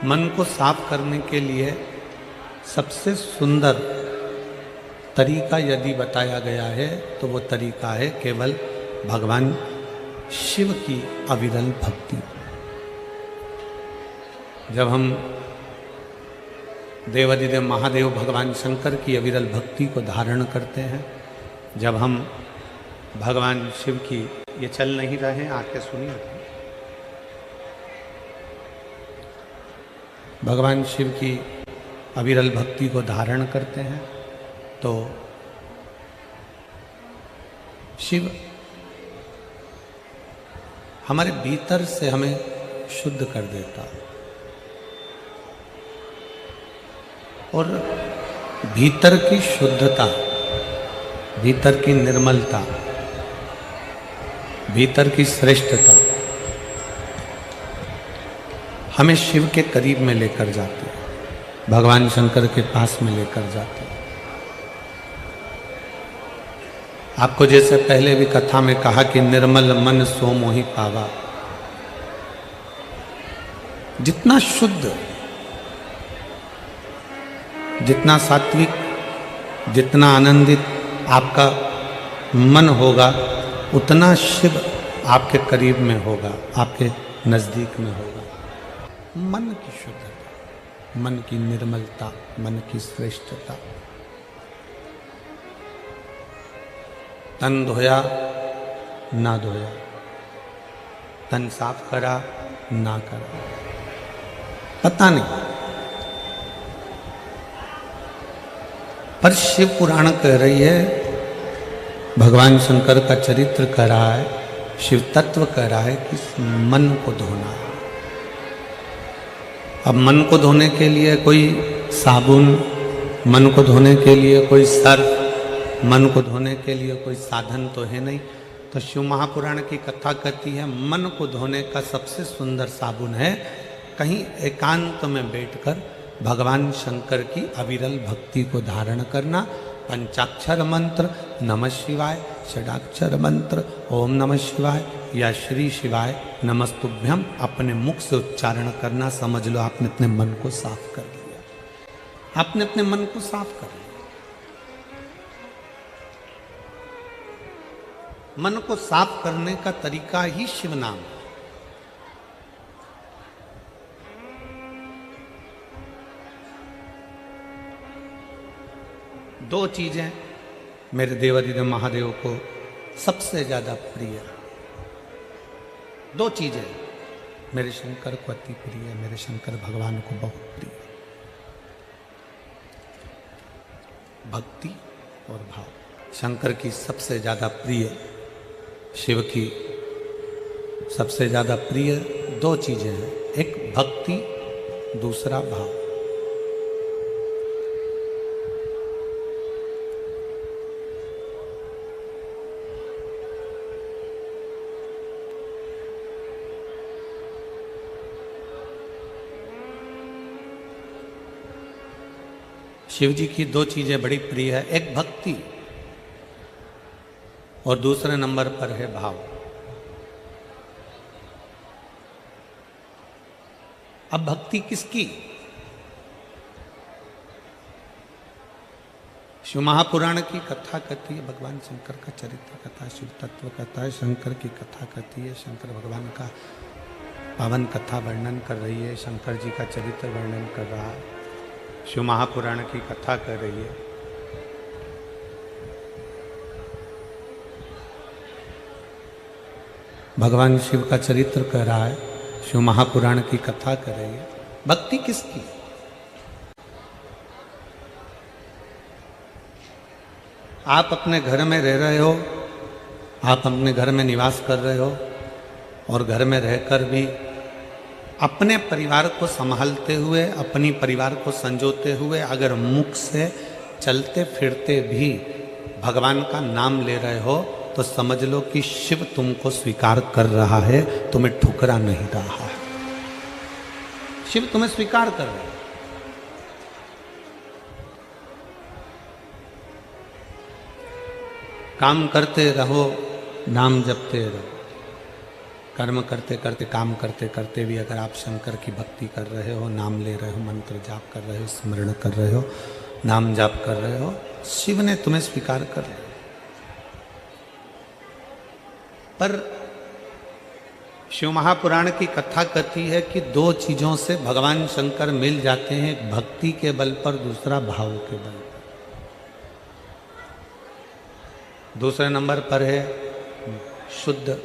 मन को साफ करने के लिए सबसे सुंदर तरीका यदि बताया गया है तो वो तरीका है केवल भगवान शिव की अविरल भक्ति। जब हम देवाधिदेव महादेव भगवान शंकर की अविरल भक्ति को धारण करते हैं, जब हम भगवान शिव की, ये चल नहीं रहे हैं, आके सुनिए, भगवान शिव की अविरल भक्ति को धारण करते हैं तो शिव हमारे भीतर से हमें शुद्ध कर देता और भीतर की शुद्धता, भीतर की निर्मलता, भीतर की श्रेष्ठता हमें शिव के करीब में लेकर जाती है, भगवान शंकर के पास में लेकर जाती है। आपको जैसे पहले भी कथा में कहा कि निर्मल मन सो मोहि पावा, जितना शुद्ध, जितना सात्विक, जितना आनंदित आपका मन होगा उतना शिव आपके करीब में होगा, आपके नजदीक में होगा। मन की शुद्धता, मन की निर्मलता, मन की श्रेष्ठता। तन धोया ना धोया, तन साफ करा ना करा, पता नहीं, पर शिव पुराण कह रही है, भगवान शंकर का चरित्र कह रहा है, शिव तत्व कह रहा है कि मन को धोना है। अब मन को धोने के लिए कोई साबुन, मन को धोने के लिए कोई सर्फ, मन को धोने के लिए कोई साधन तो है नहीं। तो शिव महापुराण की कथा कहती है मन को धोने का सबसे सुंदर साबुन है कहीं एकांत में बैठकर भगवान शंकर की अविरल भक्ति को धारण करना। पंचाक्षर मंत्र नमः शिवाय, षडाक्षर मंत्र ओम नमः शिवाय या श्री शिवाय नमस्तुभ्यम अपने मुख से उच्चारण करना। समझ लो आपने अपने मन को साफ कर लिया, आपने अपने मन को साफ कर लिया। मन को साफ करने का तरीका ही शिव नाम है। दो चीजें मेरे देवाधिदेव महादेव को सबसे ज्यादा प्रिय, दो चीजें मेरे शंकर को अति प्रिय, मेरे शंकर भगवान को बहुत प्रिय, भक्ति और भाव। शंकर की सबसे ज्यादा प्रिय, शिव की सबसे ज्यादा प्रिय दो चीजें हैं, एक भक्ति, दूसरा भाव। शिव जी की दो चीजें बड़ी प्रिय है, एक भक्ति और दूसरे नंबर पर है भाव। अब भक्ति किसकी? शिव महापुराण की कथा कहती है, भगवान शंकर का चरित्र कथा, शिव तत्व कथा है, शंकर की कथा कहती है, शंकर भगवान का पावन कथा वर्णन कर रही है, शंकर जी का चरित्र वर्णन कर रहा है, शिव महापुराण की कथा कर रही है। भगवान शिव का चरित्र कह रहा है, शिव महापुराण की कथा कर रही है। भक्ति किसकी? आप अपने घर में रह रहे हो, आप अपने घर में निवास कर रहे हो और घर में रहकर भी अपने परिवार को संभालते हुए, अपनी परिवार को संजोते हुए अगर मुख से चलते फिरते भी भगवान का नाम ले रहे हो तो समझ लो कि शिव तुमको स्वीकार कर रहा है, तुम्हें ठुकरा नहीं रहा है। शिव तुम्हें स्वीकार कर रहा है। काम करते रहो, नाम जपते रहो। कर्म करते करते, काम करते करते भी अगर आप शंकर की भक्ति कर रहे हो, नाम ले रहे हो, मंत्र जाप कर रहे हो, स्मरण कर रहे हो, नाम जाप कर रहे हो, शिव ने तुम्हें स्वीकार कर लिया। पर शिव महापुराण की कथा कहती है कि दो चीजों से भगवान शंकर मिल जाते हैं, एक भक्ति के बल पर, दूसरा भाव के बल पर। दूसरे नंबर पर है शुद्ध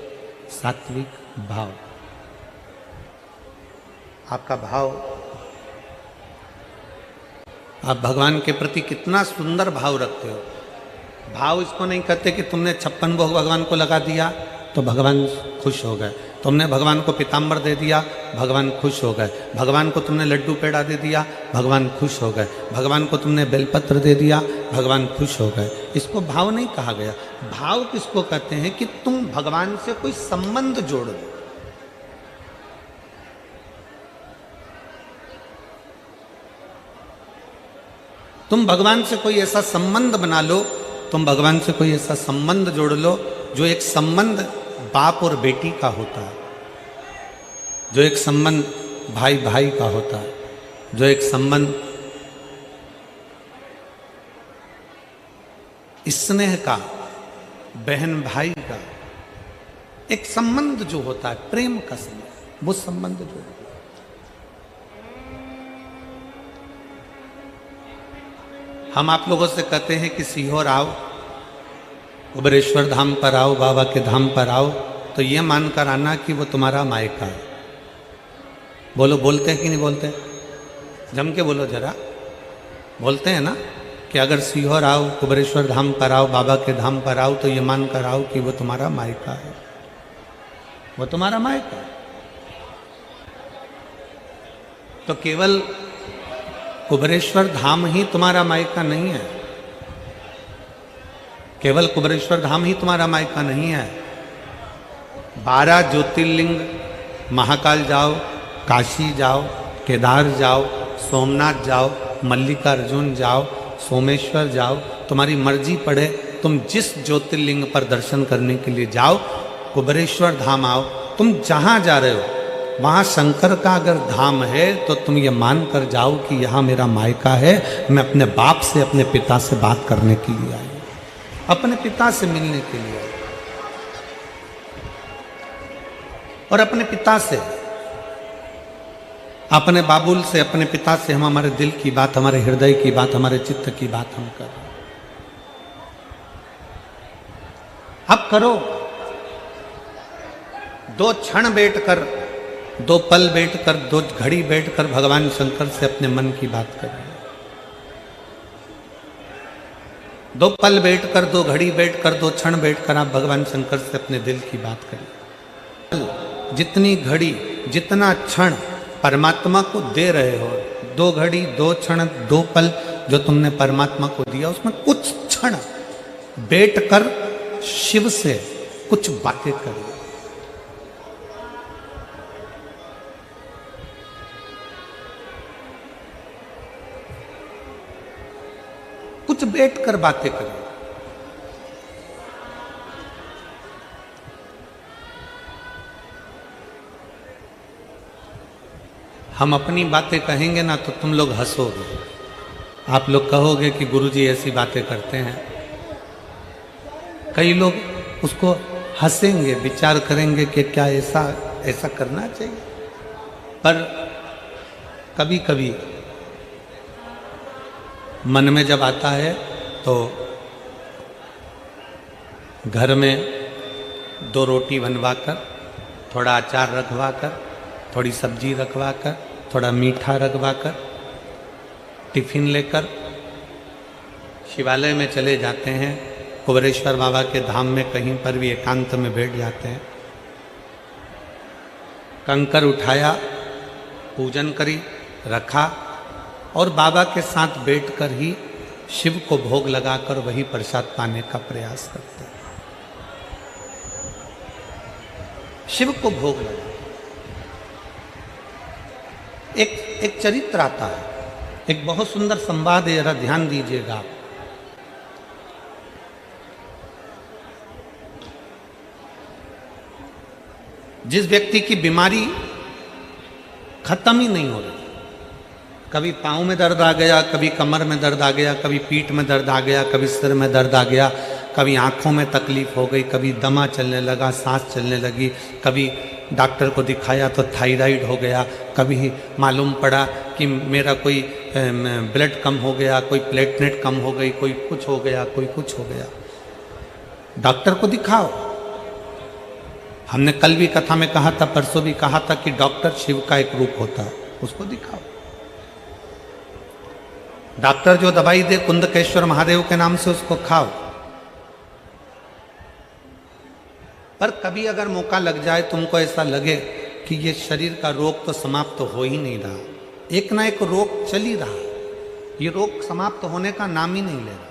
सात्विक भाव। आपका भाव, आप भगवान के प्रति कितना सुंदर भाव रखते हो। भाव इसको नहीं कहते कि तुमने 56 भोग भगवान को लगा दिया तो भगवान खुश हो गए, तुमने भगवान को पीताम्बर दे दिया भगवान खुश हो गए, भगवान को तुमने लड्डू पेड़ा दे दिया भगवान खुश हो गए, भगवान को तुमने बेलपत्र दे दिया भगवान खुश हो गए। इसको भाव नहीं कहा गया। भाव किसको कहते हैं कि तुम भगवान से कोई संबंध जोड़ लो। तुम भगवान से कोई ऐसा संबंध बना लो, तुम भगवान से कोई ऐसा संबंध जोड़ लो जो एक संबंध बाप और बेटी का होता है, जो एक संबंध भाई भाई का होता है, जो एक संबंध स्नेह का, बहन भाई का, एक संबंध जो होता है प्रेम का संबंध, वो संबंध जो होता है। हम आप लोगों से कहते हैं कि सीहोर आओ, कुबेरेश्वर धाम पर आओ, बाबा के धाम पर आओ, तो ये मानकर आना कि वो तुम्हारा मायका है। बोलो, बोलते हैं कि नहीं बोलते? जम के बोलो जरा, बोलते हैं ना कि अगर सीहोर आओ, कुबेरेश्वर धाम पर आओ, बाबा के धाम पर आओ, तो ये मानकर आओ कि वो तुम्हारा मायका है, वो तुम्हारा मायका है। तो केवल कुबेरेश्वर धाम ही तुम्हारा मायका नहीं है, केवल कुबेरेश्वर धाम ही तुम्हारा मायका नहीं है। 12 ज्योतिर्लिंग, महाकाल जाओ, काशी जाओ, केदार जाओ, सोमनाथ जाओ, मल्लिकार्जुन जाओ, सोमेश्वर जाओ, तुम्हारी मर्जी पड़े, तुम जिस ज्योतिर्लिंग पर दर्शन करने के लिए जाओ, कुबेरेश्वर धाम आओ। तुम जहां जा रहे हो वहां शंकर का अगर धाम है तो तुम ये मान कर जाओ कि यहां मेरा मायका है, मैं अपने बाप से, अपने पिता से बात करने के लिए आई, अपने पिता से मिलने के लिए आई। और अपने पिता से, अपने बाबुल से, अपने पिता से हम हमारे दिल की बात, हमारे हृदय की बात, हमारे चित्त की बात हम कर रहे हैं। अब करो, 2 क्षण बैठकर, 2 पल बैठकर, 2 घड़ी बैठकर भगवान शंकर से अपने मन की बात करें। 2 पल बैठकर, 2 घड़ी बैठकर, 2 क्षण बैठकर आप भगवान शंकर से अपने दिल की बात करें। जितनी घड़ी, जितना क्षण परमात्मा को दे रहे हो, 2 घड़ी, 2 क्षण, 2 पल जो तुमने परमात्मा को दिया, उसमें कुछ क्षण बैठकर शिव से कुछ बातें करो। कुछ बैठकर बातें करें। हम अपनी बातें कहेंगे ना तो तुम लोग हंसोगे, आप लोग कहोगे कि गुरुजी ऐसी बातें करते हैं। कई लोग उसको हंसेंगे, विचार करेंगे कि क्या ऐसा करना चाहिए। पर कभी कभी मन में जब आता है तो घर में 2 रोटी बनवाकर, थोड़ा अचार रखवाकर, थोड़ी सब्जी रखवाकर, थोड़ा मीठा रखवाकर, टिफिन लेकर शिवालय में चले जाते हैं, कुबेरेश्वर बाबा के धाम में कहीं पर भी एकांत में बैठ जाते हैं। कंकर उठाया, पूजन करी, रखा और बाबा के साथ बैठकर ही शिव को भोग लगाकर वही प्रसाद पाने का प्रयास करते हैं। शिव को भोग लगा। एक चरित्र आता है, एक बहुत सुंदर संवाद है, जरा ध्यान दीजिएगा आप। जिस व्यक्ति की बीमारी खत्म ही नहीं हो रही, कभी पाँव में दर्द आ गया, कभी कमर में दर्द आ गया, कभी पीठ में दर्द आ गया, कभी सिर में दर्द आ गया, कभी आँखों में तकलीफ हो गई, कभी दमा चलने लगा, सांस चलने लगी, कभी डॉक्टर को दिखाया तो थायराइड हो गया, कभी मालूम पड़ा कि मेरा कोई ब्लड कम हो गया, कोई प्लेटलेट कम हो गई, कोई कुछ हो गया, कोई कुछ हो गया। डॉक्टर को दिखाओ। हमने कल भी कथा में कहा था, परसों भी कहा था कि डॉक्टर शिव का एक रूप होता है, उसको दिखाओ। डॉक्टर जो दवाई दे कुंदकेश्वर महादेव के नाम से उसको खाओ। पर कभी अगर मौका लग जाए, तुमको ऐसा लगे कि ये शरीर का रोग तो समाप्त तो हो ही नहीं रहा, एक ना एक रोग चल ही रहा, ये रोग समाप्त होने का नाम ही नहीं ले रहा,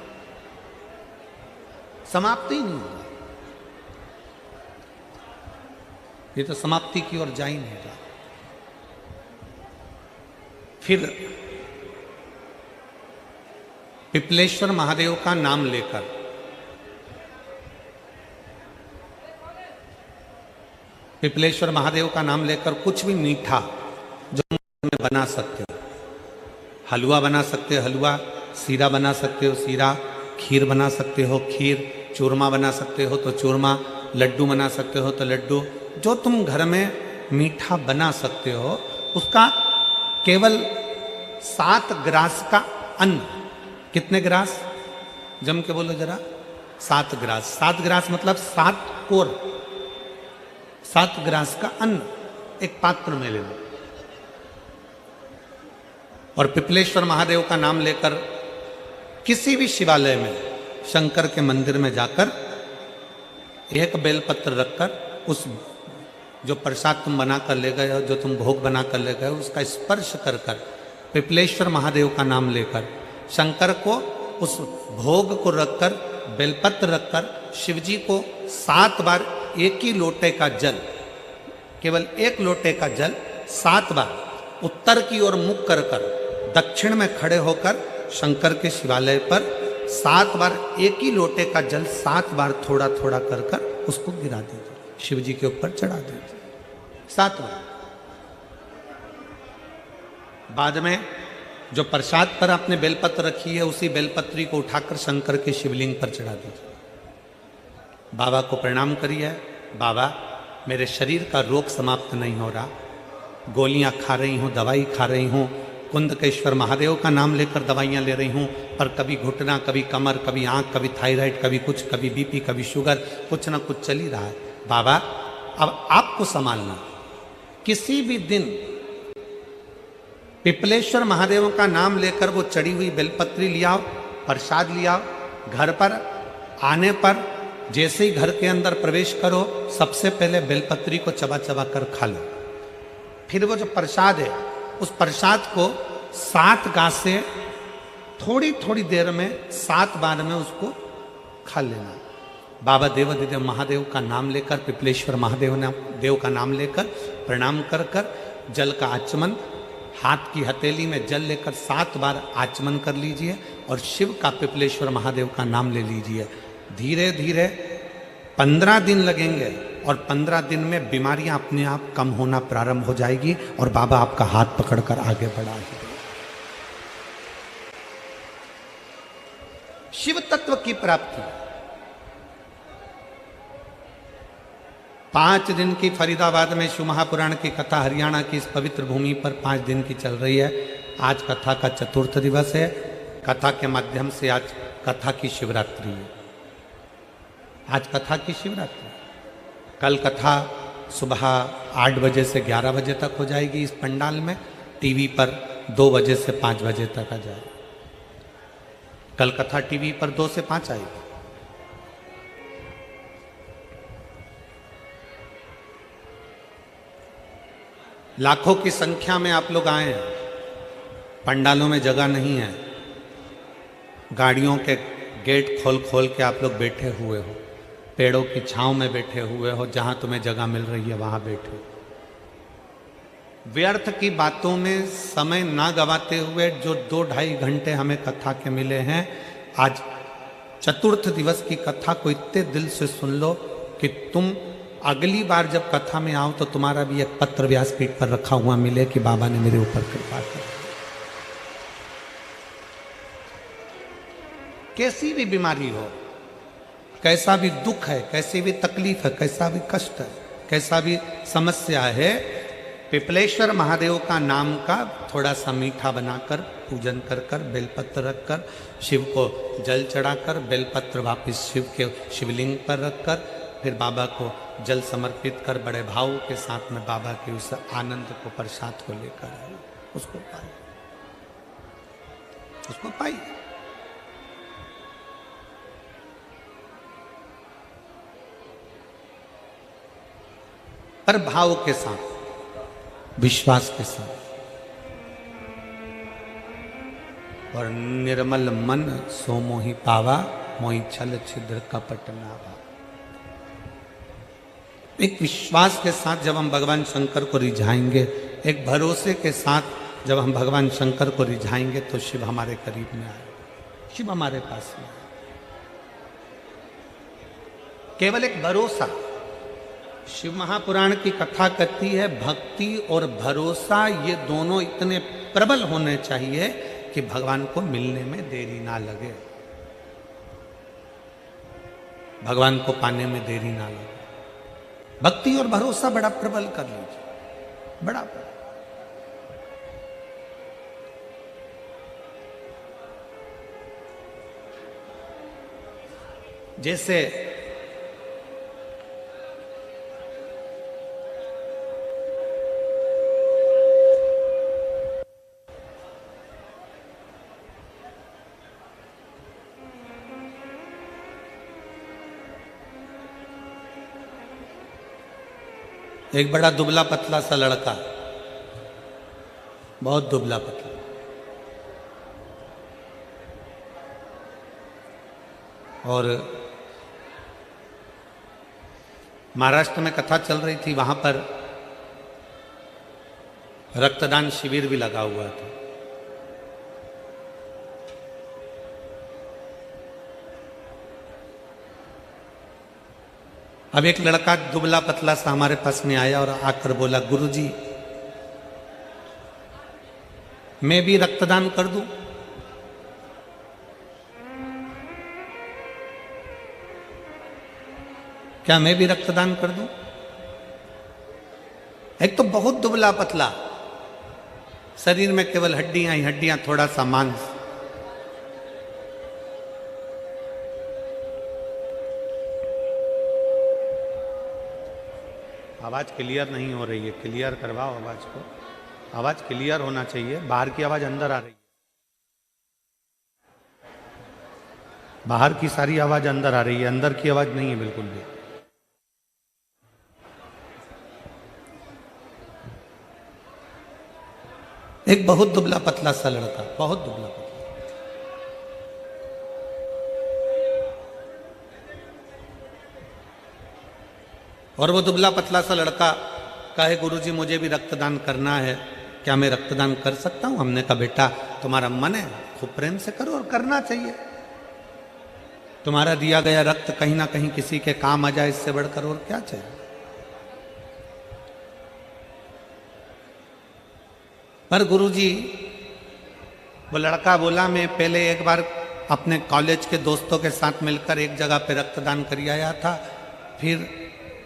समाप्त ही नहीं हो रहा, ये तो समाप्ति की ओर जा ही नहीं रहा। फिर पिपलेश्वर महादेव का नाम लेकर पिपलेश्वर महादेव का नाम लेकर कुछ भी मीठा जो में बना सकते हो, हलवा बना सकते हो हलवा, सीरा बना सकते हो सीरा, खीर बना सकते हो खीर, चूरमा बना सकते हो तो चूरमा, लड्डू बना सकते हो तो लड्डू, जो तुम घर में मीठा बना सकते हो उसका केवल 7 ग्रास का अन्न। कितने ग्रास? जम के बोलो जरा। 7 ग्रास। 7 ग्रास मतलब 7 कोर, 7 ग्रास का अन्न एक पात्र में ले लो और पिपलेश्वर महादेव का नाम लेकर किसी भी शिवालय में, शंकर के मंदिर में जाकर एक बेलपत्र रखकर उस जो प्रसाद तुम बना कर ले गए हो, जो तुम भोग बना कर ले गए हो, उसका स्पर्श कर कर पिपलेश्वर महादेव का नाम लेकर शंकर को उस भोग को रखकर, बेलपत्र रखकर शिवजी को 7 बार एक ही लोटे का जल, केवल एक लोटे का जल 7 बार उत्तर की ओर मुख कर कर दक्षिण में खड़े होकर शंकर के शिवालय पर 7 बार एक ही लोटे का जल 7 बार थोड़ा थोड़ा कर कर उसको गिरा दीजिए, शिव जी के ऊपर चढ़ा दीजिए 7 बार। बाद में जो प्रसाद पर आपने बेलपत्र रखी है उसी बेलपत्री को उठाकर शंकर के शिवलिंग पर चढ़ा दीजिए। बाबा को प्रणाम करिए, बाबा मेरे शरीर का रोग समाप्त नहीं हो रहा, गोलियां खा रही हूँ, दवाई खा रही हूँ, कुंदकेश्वर महादेव का नाम लेकर दवाइयाँ ले रही हूँ, पर कभी घुटना, कभी कमर, कभी आँख, कभी थायराइड, कभी कुछ, कभी बीपी, कभी शुगर, कुछ ना कुछ चल ही रहा है। बाबा अब आपको संभालना। किसी भी दिन पिपलेश्वर महादेव का नाम लेकर वो चढ़ी हुई बेलपत्री लियाओ, प्रसाद लियाओ, घर पर आने पर जैसे ही घर के अंदर प्रवेश करो सबसे पहले बेलपत्री को चबा चबा कर खा लो। फिर वो जो प्रसाद है उस प्रसाद को 7 गांठ से थोड़ी थोड़ी देर में 7 बार में उसको खा लेना। बाबा देवाधिदेव महादेव का नाम लेकर, पिपलेश्वर महादेव देव का नाम लेकर प्रणाम कर कर जल का आचमन, हाथ की हथेली में जल लेकर 7 बार आचमन कर लीजिए और शिव का, पिपलेश्वर महादेव का नाम ले लीजिए। धीरे धीरे 15 दिन लगेंगे और 15 दिन में बीमारियां अपने आप कम होना प्रारंभ हो जाएगी और बाबा आपका हाथ पकड़कर आगे बढ़ाएंगे। शिव तत्व की प्राप्ति 5 दिन की फरीदाबाद में शिव महापुराण की कथा हरियाणा की इस पवित्र भूमि पर 5 दिन की चल रही है। आज कथा का 4th दिवस है। कथा के माध्यम से आज कथा की शिवरात्रि है। आज कथा की शिवरात्रि। कल कथा सुबह 8 बजे से 11 बजे तक हो जाएगी इस पंडाल में, टीवी पर 2 बजे से 5 बजे तक आ जाएगी। कल कथा टीवी पर 2 से 5 आएगी। लाखों की संख्या में आप लोग आए हैं। पंडालों में जगह नहीं है, गाड़ियों के गेट खोल खोल के आप लोग बैठे हुए हो, पेड़ों की छांव में बैठे हुए हो, जहां तुम्हें जगह मिल रही है वहां बैठे हो। व्यर्थ की बातों में समय ना गवाते हुए जो 2-2.5 घंटे हमें कथा के मिले हैं, आज 4th दिवस की कथा को इतने दिल से सुन लो कि तुम अगली बार जब कथा में आओ तो तुम्हारा भी एक पत्र व्यासपीठ पर रखा हुआ मिले कि बाबा ने मेरे ऊपर कृपा कर। कैसी भी बीमारी हो, कैसा भी दुख है, कैसी भी तकलीफ है, कैसा भी कष्ट है, कैसा भी समस्या है, पिपलेश्वर महादेव का नाम का थोड़ा सा मीठा बनाकर पूजन कर कर बेलपत्र रखकर शिव को जल चढ़ाकर बेलपत्र वापिस शिव के शिवलिंग पर रखकर फिर बाबा को जल समर्पित कर बड़े भाव के साथ में बाबा के उस आनंद को प्रसाद को लेकर आए, उसको पाए, उसको पाइए। पर भाव के साथ, विश्वास के साथ, और निर्मल मन सो मोहि पावा, मोहि छल छिद्र कपट नावा। एक विश्वास के साथ जब हम भगवान शंकर को रिझाएंगे, एक भरोसे के साथ जब हम भगवान शंकर को रिझाएंगे तो शिव हमारे करीब में आए, शिव हमारे पास में आए। केवल एक भरोसा। शिव महापुराण की कथा कहती है भक्ति और भरोसा ये दोनों इतने प्रबल होने चाहिए कि भगवान को मिलने में देरी ना लगे, भगवान को पाने में देरी ना लगे। भक्ति और भरोसा बड़ा प्रबल कर लीजिए, बड़ा प्रबल। जैसे एक बड़ा दुबला पतला सा लड़का, बहुत दुबला पतला, और महाराष्ट्र में कथा चल रही थी, वहां पर रक्तदान शिविर भी लगा हुआ था। अब एक लड़का दुबला पतला सा हमारे पास में आया और आकर बोला, गुरुजी मैं भी रक्तदान कर दूं? क्या मैं भी रक्तदान कर दूं? एक तो बहुत दुबला पतला, शरीर में केवल हड्डियां ही हड्डियां, थोड़ा सा मांस। आवाज क्लियर नहीं हो रही है, क्लियर करवाओ आवाज को, आवाज क्लियर होना चाहिए। बाहर की आवाज अंदर आ रही है, बाहर की सारी आवाज अंदर आ रही है, अंदर की आवाज नहीं है बिल्कुल भी। एक बहुत दुबला पतला सा लड़का, बहुत दुबला पतला, और वो दुबला पतला सा लड़का कहे, गुरुजी मुझे भी रक्तदान करना है, क्या मैं रक्तदान कर सकता हूं? हमने कहा बेटा तुम्हारा मन है, खूब प्रेम से करो, और करना चाहिए। तुम्हारा दिया गया रक्त कहीं ना कहीं किसी के काम आ जाए, इससे बढ़कर और क्या चाहिए। पर गुरुजी, वो लड़का बोला, मैं पहले एक बार अपने कॉलेज के दोस्तों के साथ मिलकर एक जगह पे रक्तदान कर आया था, फिर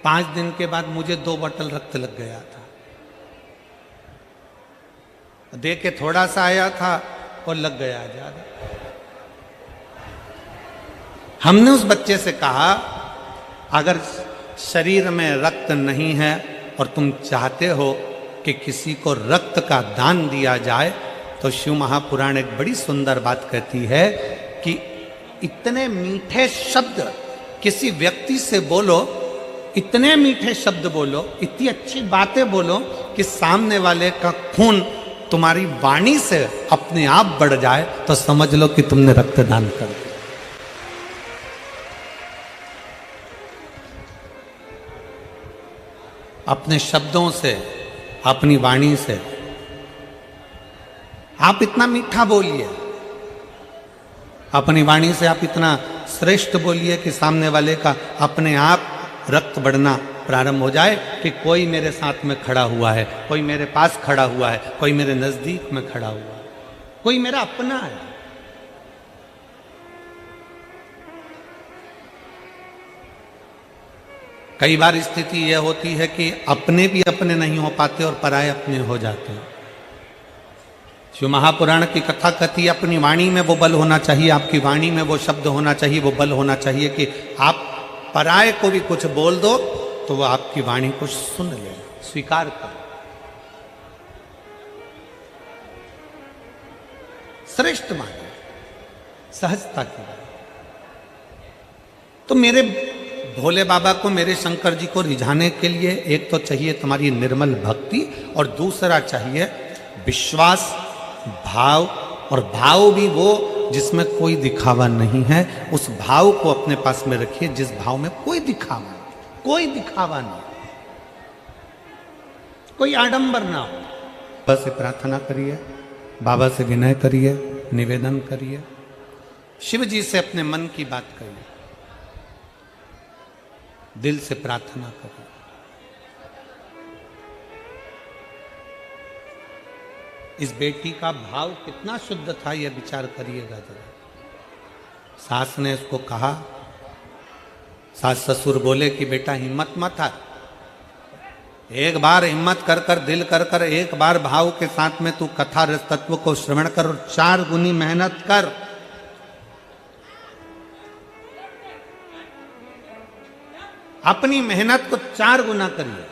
5 दिन के बाद मुझे 2 बोतल रक्त लग गया था। दे के थोड़ा सा आया था और लग गया ज्यादा। हमने उस बच्चे से कहा, अगर शरीर में रक्त नहीं है और तुम चाहते हो कि किसी को रक्त का दान दिया जाए, तो शिव महापुराण एक बड़ी सुंदर बात कहती है कि इतने मीठे शब्द किसी व्यक्ति से बोलो, इतने मीठे शब्द बोलो, इतनी अच्छी बातें बोलो कि सामने वाले का खून तुम्हारी वाणी से अपने आप बढ़ जाए, तो समझ लो कि तुमने रक्तदान कर दिया। अपने शब्दों से, अपनी वाणी से आप इतना मीठा बोलिए, अपनी वाणी से आप इतना श्रेष्ठ बोलिए कि सामने वाले का अपने आप रक्त बढ़ना प्रारंभ हो जाए कि कोई मेरे साथ में खड़ा हुआ है, कोई मेरे पास खड़ा हुआ है, कोई मेरे नजदीक में खड़ा हुआ है, कोई मेरा अपना है। कई बार स्थिति यह होती है कि अपने भी अपने नहीं हो पाते और पराये अपने हो जाते हैं। शिव महापुराण की कथा कथी, अपनी वाणी में वो बल होना चाहिए, आपकी वाणी में वो शब्द होना चाहिए, वो बल होना चाहिए कि आप पराये को भी कुछ बोल दो तो वो आपकी वाणी को सुन ले, स्वीकार कर। श्रेष्ठ माने, सहजता की बात। तो मेरे भोले बाबा को, मेरे शंकर जी को रिझाने के लिए एक तो चाहिए तुम्हारी निर्मल भक्ति और दूसरा चाहिए विश्वास, भाव। और भाव भी वो जिसमें कोई दिखावा नहीं है, उस भाव को अपने पास में रखिए जिस भाव में कोई दिखावा नहीं, कोई दिखावा नहीं, कोई आडंबर ना हो। बस प्रार्थना करिए, बाबा से विनय करिए, निवेदन करिए, शिव जी से अपने मन की बात करिए, दिल से प्रार्थना करिए। इस बेटी का भाव कितना शुद्ध था यह विचार करिएगा जरा। सास ने इसको कहा, सास ससुर बोले कि बेटा हिम्मत मत हार, एक बार हिम्मत कर कर, दिल कर कर, एक बार भाव के साथ में तू कथा रस तत्व को श्रवण कर और 4 गुनी मेहनत कर। अपनी मेहनत को 4 गुना करिए।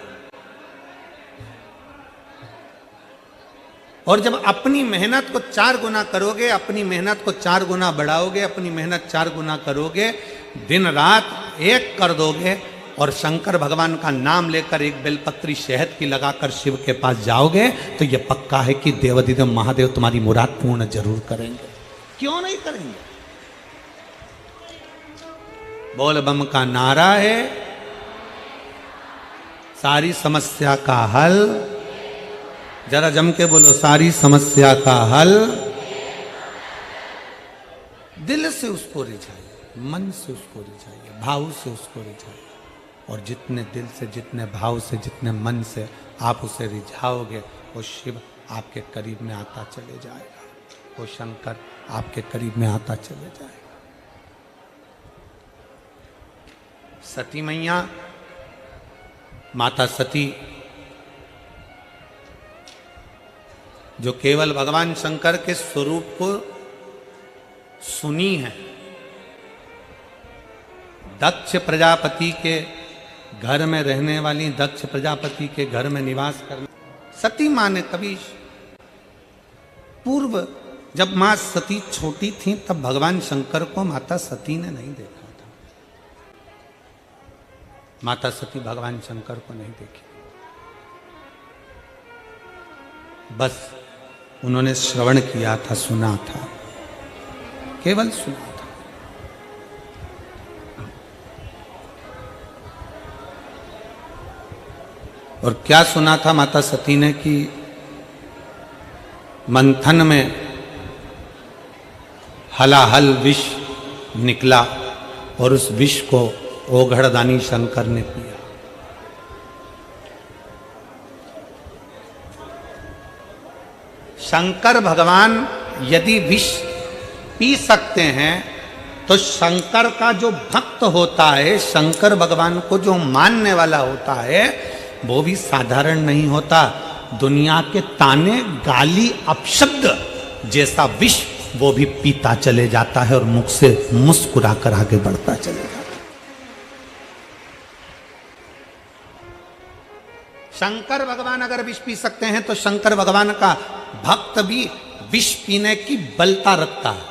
और जब अपनी मेहनत को 4 गुना करोगे, अपनी मेहनत को 4 गुना बढ़ाओगे, अपनी मेहनत 4 गुना करोगे, दिन रात एक कर दोगे और शंकर भगवान का नाम लेकर एक बेलपत्री शहद की लगाकर शिव के पास जाओगे तो यह पक्का है कि देवाधिदेव महादेव तुम्हारी मुराद पूर्ण जरूर करेंगे। क्यों नहीं करेंगे? बोल बम का नारा है, सारी समस्या का हल। जरा जम के बोलो, सारी समस्या का हल। दिल से उसको रिझाइए, मन से उसको रिझाइए, भाव से उसको रिझाइए। और जितने दिल से, जितने भाव से, जितने मन से आप उसे रिझाओगे, वो शिव आपके करीब में आता चले जाएगा, वो शंकर आपके करीब में आता चले जाएगा। सती मैया, माता सती, जो केवल भगवान शंकर के स्वरूप को सुनी है, दक्ष प्रजापति के घर में रहने वाली, दक्ष प्रजापति के घर में निवास करने सती मां ने कभी पूर्व, जब मां सती छोटी थी तब भगवान शंकर को माता सती ने नहीं देखा था। माता सती भगवान शंकर को नहीं देखी, बस उन्होंने श्रवण किया था, सुना था, केवल सुना था। और क्या सुना था माता सती ने कि मंथन में हलाहल विष निकला और उस विष को ओघड़दानी शंकर ने पिया। शंकर भगवान यदि विष पी सकते हैं तो शंकर का जो भक्त होता है, शंकर भगवान को जो मानने वाला होता है, वो भी साधारण नहीं होता। दुनिया के ताने, गाली, अपशब्द जैसा विष वो भी पीता चले जाता है और मुख से मुस्कुरा कर आगे बढ़ता चले जाता है। शंकर भगवान अगर विष पी सकते हैं तो शंकर भगवान का भक्त भी विष पीने की बलता रखता है।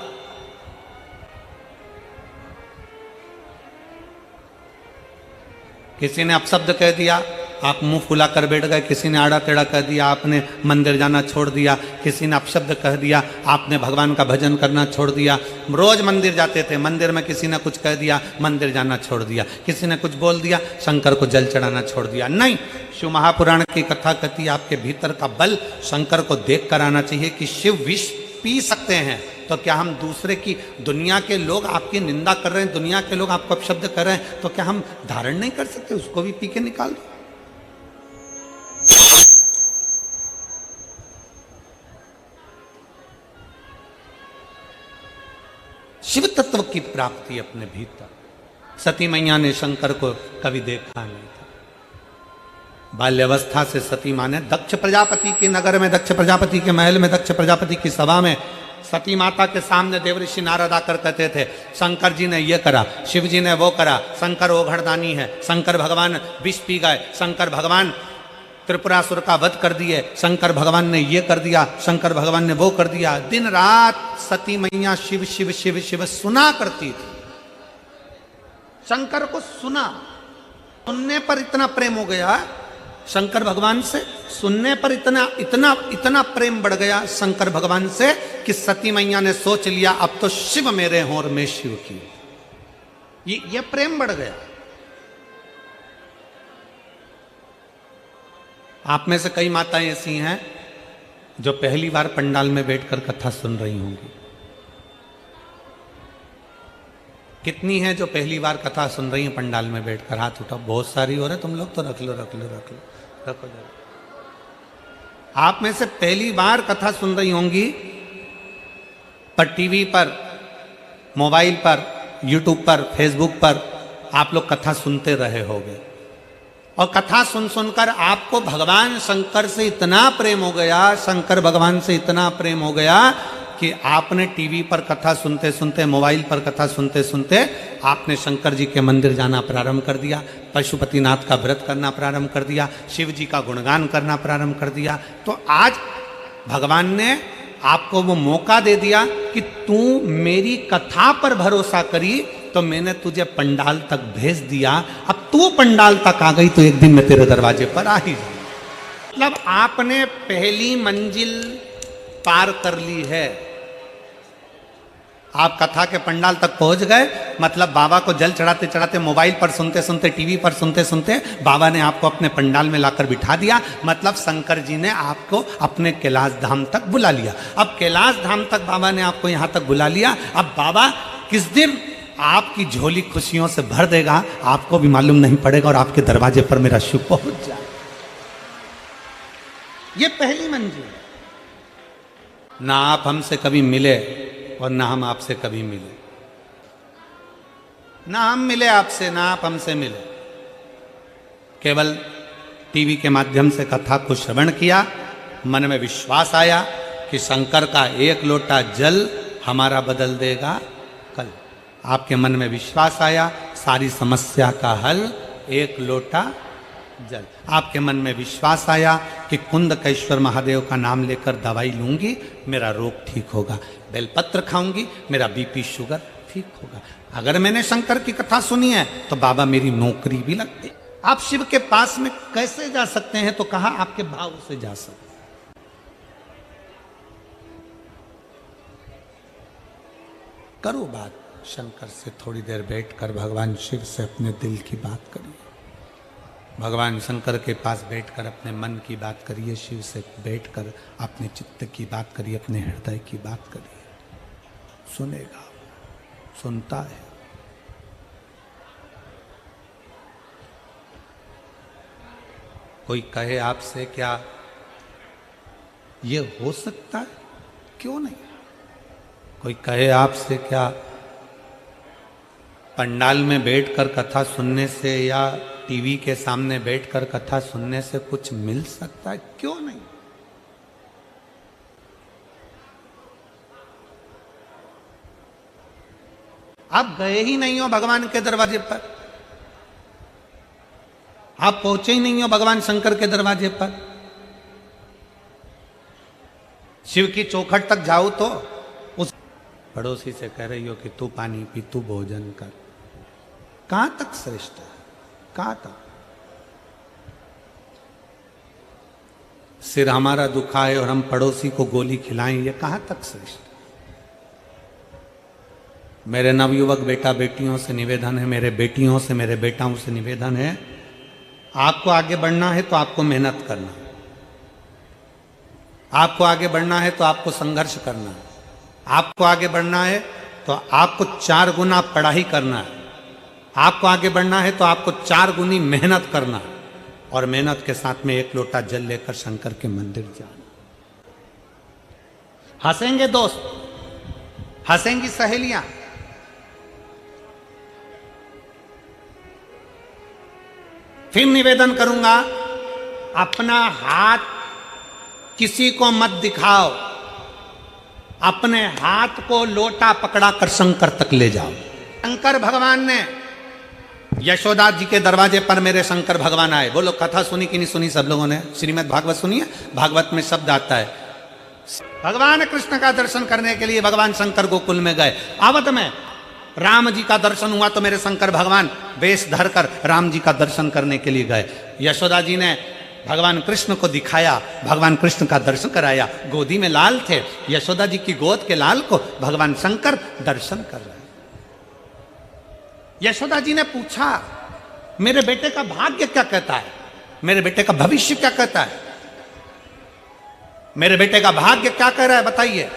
किसी ने अपशब्द कह दिया, आप मुंह फुला कर बैठ गए। किसी ने आड़ा टेढ़ा कह दिया, आपने मंदिर जाना छोड़ दिया। किसी ने अपशब्द कह दिया, आपने भगवान का भजन करना छोड़ दिया। रोज मंदिर जाते थे, मंदिर में किसी ने कुछ कह दिया, मंदिर जाना छोड़ दिया। किसी ने कुछ बोल दिया, शंकर को जल चढ़ाना छोड़ दिया। नहीं, शिव महापुराण की कथा कहती है आपके भीतर का बल शंकर को देख कर आना चाहिए कि शिव विष पी सकते हैं तो क्या हम दूसरे की, दुनिया के लोग आपकी निंदा कर रहे हैं, दुनिया के लोग आपको अपशब्द कर रहे हैं, तो क्या हम धारण नहीं कर सकते? उसको भी पी के निकाल दो। शिव तत्व की प्राप्ति अपने भीतर। सती मैया ने शंकर को कभी देखा नहीं था। बाल्यावस्था से सती माँ ने दक्ष प्रजापति के नगर में, दक्ष प्रजापति के महल में, दक्ष प्रजापति की सभा में सती माता के सामने देवऋषि नारद आकर कहते थे, शंकर जी ने ये करा, शिव जी ने वो करा, शंकर ओघड़दानी है, शंकर भगवान विष पी गए, शंकर भगवान त्रिपुरासुर का वध कर दिए, शंकर भगवान ने ये कर दिया, शंकर भगवान ने वो कर दिया। दिन रात सती मैया शिव शिव शिव शिव सुना करती थी। शंकर को सुनने पर इतना प्रेम हो गया शंकर भगवान से, सुनने पर इतना इतना इतना प्रेम बढ़ गया शंकर भगवान से कि सती मैया ने सोच लिया अब तो शिव मेरे हों और मैं शिव की। ये प्रेम बढ़ गया। आप में से कई माताएं ऐसी हैं जो पहली बार पंडाल में बैठकर कथा सुन रही होंगी। कितनी हैं जो पहली बार कथा सुन रही हैं पंडाल में बैठकर? हाथ उठाओ। बहुत सारी हो रहे, तुम लोग तो रख लो रख लो रख लो रखो। आप में से पहली बार कथा सुन रही होंगी, पर टीवी पर, मोबाइल पर, यूट्यूब पर, फेसबुक पर आप लोग कथा सुनते रहे होंगे। और कथा सुन सुनकर आपको भगवान शंकर से इतना प्रेम हो गया, शंकर भगवान से इतना प्रेम हो गया कि आपने टीवी पर कथा सुनते सुनते, मोबाइल पर कथा सुनते सुनते आपने शंकर जी के मंदिर जाना प्रारंभ कर दिया, पशुपतिनाथ का व्रत करना प्रारंभ कर दिया, शिव जी का गुणगान करना प्रारंभ कर दिया। तो आज भगवान ने आपको वो मौका दे दिया कि तू मेरी कथा पर भरोसा करी तो मैंने तुझे पंडाल तक भेज दिया। अब तू पंडाल तक आ गई तो एक दिन मैं तेरे दरवाजे पर आ ही जाऊं। मतलब आपने पहली मंजिल पार कर ली है। आप कथा के पंडाल तक पहुंच गए, मतलब बाबा को जल चढ़ाते चढ़ाते, मोबाइल पर सुनते सुनते, टीवी पर सुनते सुनते बाबा ने आपको अपने पंडाल में लाकर बिठा दिया। मतलब शंकर जी ने आपको अपने कैलाश धाम तक बुला लिया। अब कैलाश धाम तक बाबा ने आपको यहां तक बुला लिया। अब बाबा किस दिन आपकी झोली खुशियों से भर देगा आपको भी मालूम नहीं पड़ेगा और आपके दरवाजे पर मेरा शिव पहुंच जाए। ये पहली मंजिल। ना आप हमसे कभी मिले और ना हम आपसे कभी मिले, ना हम मिले आपसे, ना आप हमसे मिले। केवल टीवी के माध्यम से कथा को श्रवण किया, मन में विश्वास आया कि शंकर का एक लोटा जल हमारा बदल देगा कल। आपके मन में विश्वास आया, सारी समस्या का हल एक लोटा जल। आपके मन में विश्वास आया कि कुंदकेश्वर महादेव का नाम लेकर दवाई लूंगी, मेरा रोग ठीक होगा। बेलपत्र खाऊंगी, मेरा बीपी शुगर ठीक होगा। अगर मैंने शंकर की कथा सुनी है तो बाबा मेरी नौकरी भी लग गई। आप शिव के पास में कैसे जा सकते हैं? तो कहा आपके भाव से जा सकते। करो बात शंकर से, थोड़ी देर बैठकर भगवान शिव से अपने दिल की बात करिए। भगवान शंकर के पास बैठकर अपने मन की बात करिए, शिव से बैठकर अपने चित्त की बात करिए, अपने हृदय की बात करिए। सुनेगा, सुनता है। कोई कहे आपसे क्या ये हो सकता है? क्यों नहीं। कोई कहे आपसे क्या पंडाल में बैठकर कथा सुनने से या टीवी के सामने बैठकर कथा सुनने से कुछ मिल सकता है? क्यों नहीं। आप गए ही नहीं हो भगवान के दरवाजे पर, आप पहुंचे ही नहीं हो भगवान शंकर के दरवाजे पर। शिव की चौखट तक जाओ तो उस पड़ोसी से कह रही हो कि तू पानी पी, तू भोजन कर। कहां तक श्रेष्ठ है? कहां तक? सिर हमारा दुखा है और हम पड़ोसी को गोली खिलाएं, ये कहां तक श्रेष्ठ? मेरे नवयुवक बेटा बेटियों से निवेदन है, मेरे बेटियों से, मेरे बेटाओं से निवेदन है, आपको आगे बढ़ना है तो आपको मेहनत करना है। आपको आगे बढ़ना है तो आपको संघर्ष करना है। आपको आगे बढ़ना है तो आपको 4 गुना पढ़ाई करना है। आपको आगे बढ़ना है तो आपको 4 गुनी मेहनत करना है, और मेहनत के साथ में 1 लोटा जल लेकर शंकर के मंदिर जाना। हंसेंगे दोस्त, हंसेंगी सहेलियां, फिर निवेदन करूंगा, अपना हाथ किसी को मत दिखाओ, अपने हाथ को लोटा पकड़ा कर शंकर तक ले जाओ। शंकर भगवान ने यशोदा जी के दरवाजे पर मेरे शंकर भगवान आए। बोलो कथा सुनी कि नहीं सुनी सब लोगों ने? श्रीमद् भागवत सुनी है? भागवत में शब्द आता है, भगवान कृष्ण का दर्शन करने के लिए भगवान शंकर गोकुल में गए। अवध में राम जी का दर्शन हुआ तो मेरे शंकर भगवान वेश धरकर राम जी का दर्शन करने के लिए गए। यशोदा जी ने भगवान कृष्ण को दिखाया, भगवान कृष्ण का दर्शन कराया। गोदी में लाल थे, यशोदा जी की गोद के लाल को भगवान शंकर दर्शन कर रहे। यशोदा जी ने पूछा, मेरे बेटे का भाग्य क्या कहता है? मेरे बेटे का भविष्य क्या कहता है? मेरे बेटे का भाग्य क्या कह रहा है बताइए।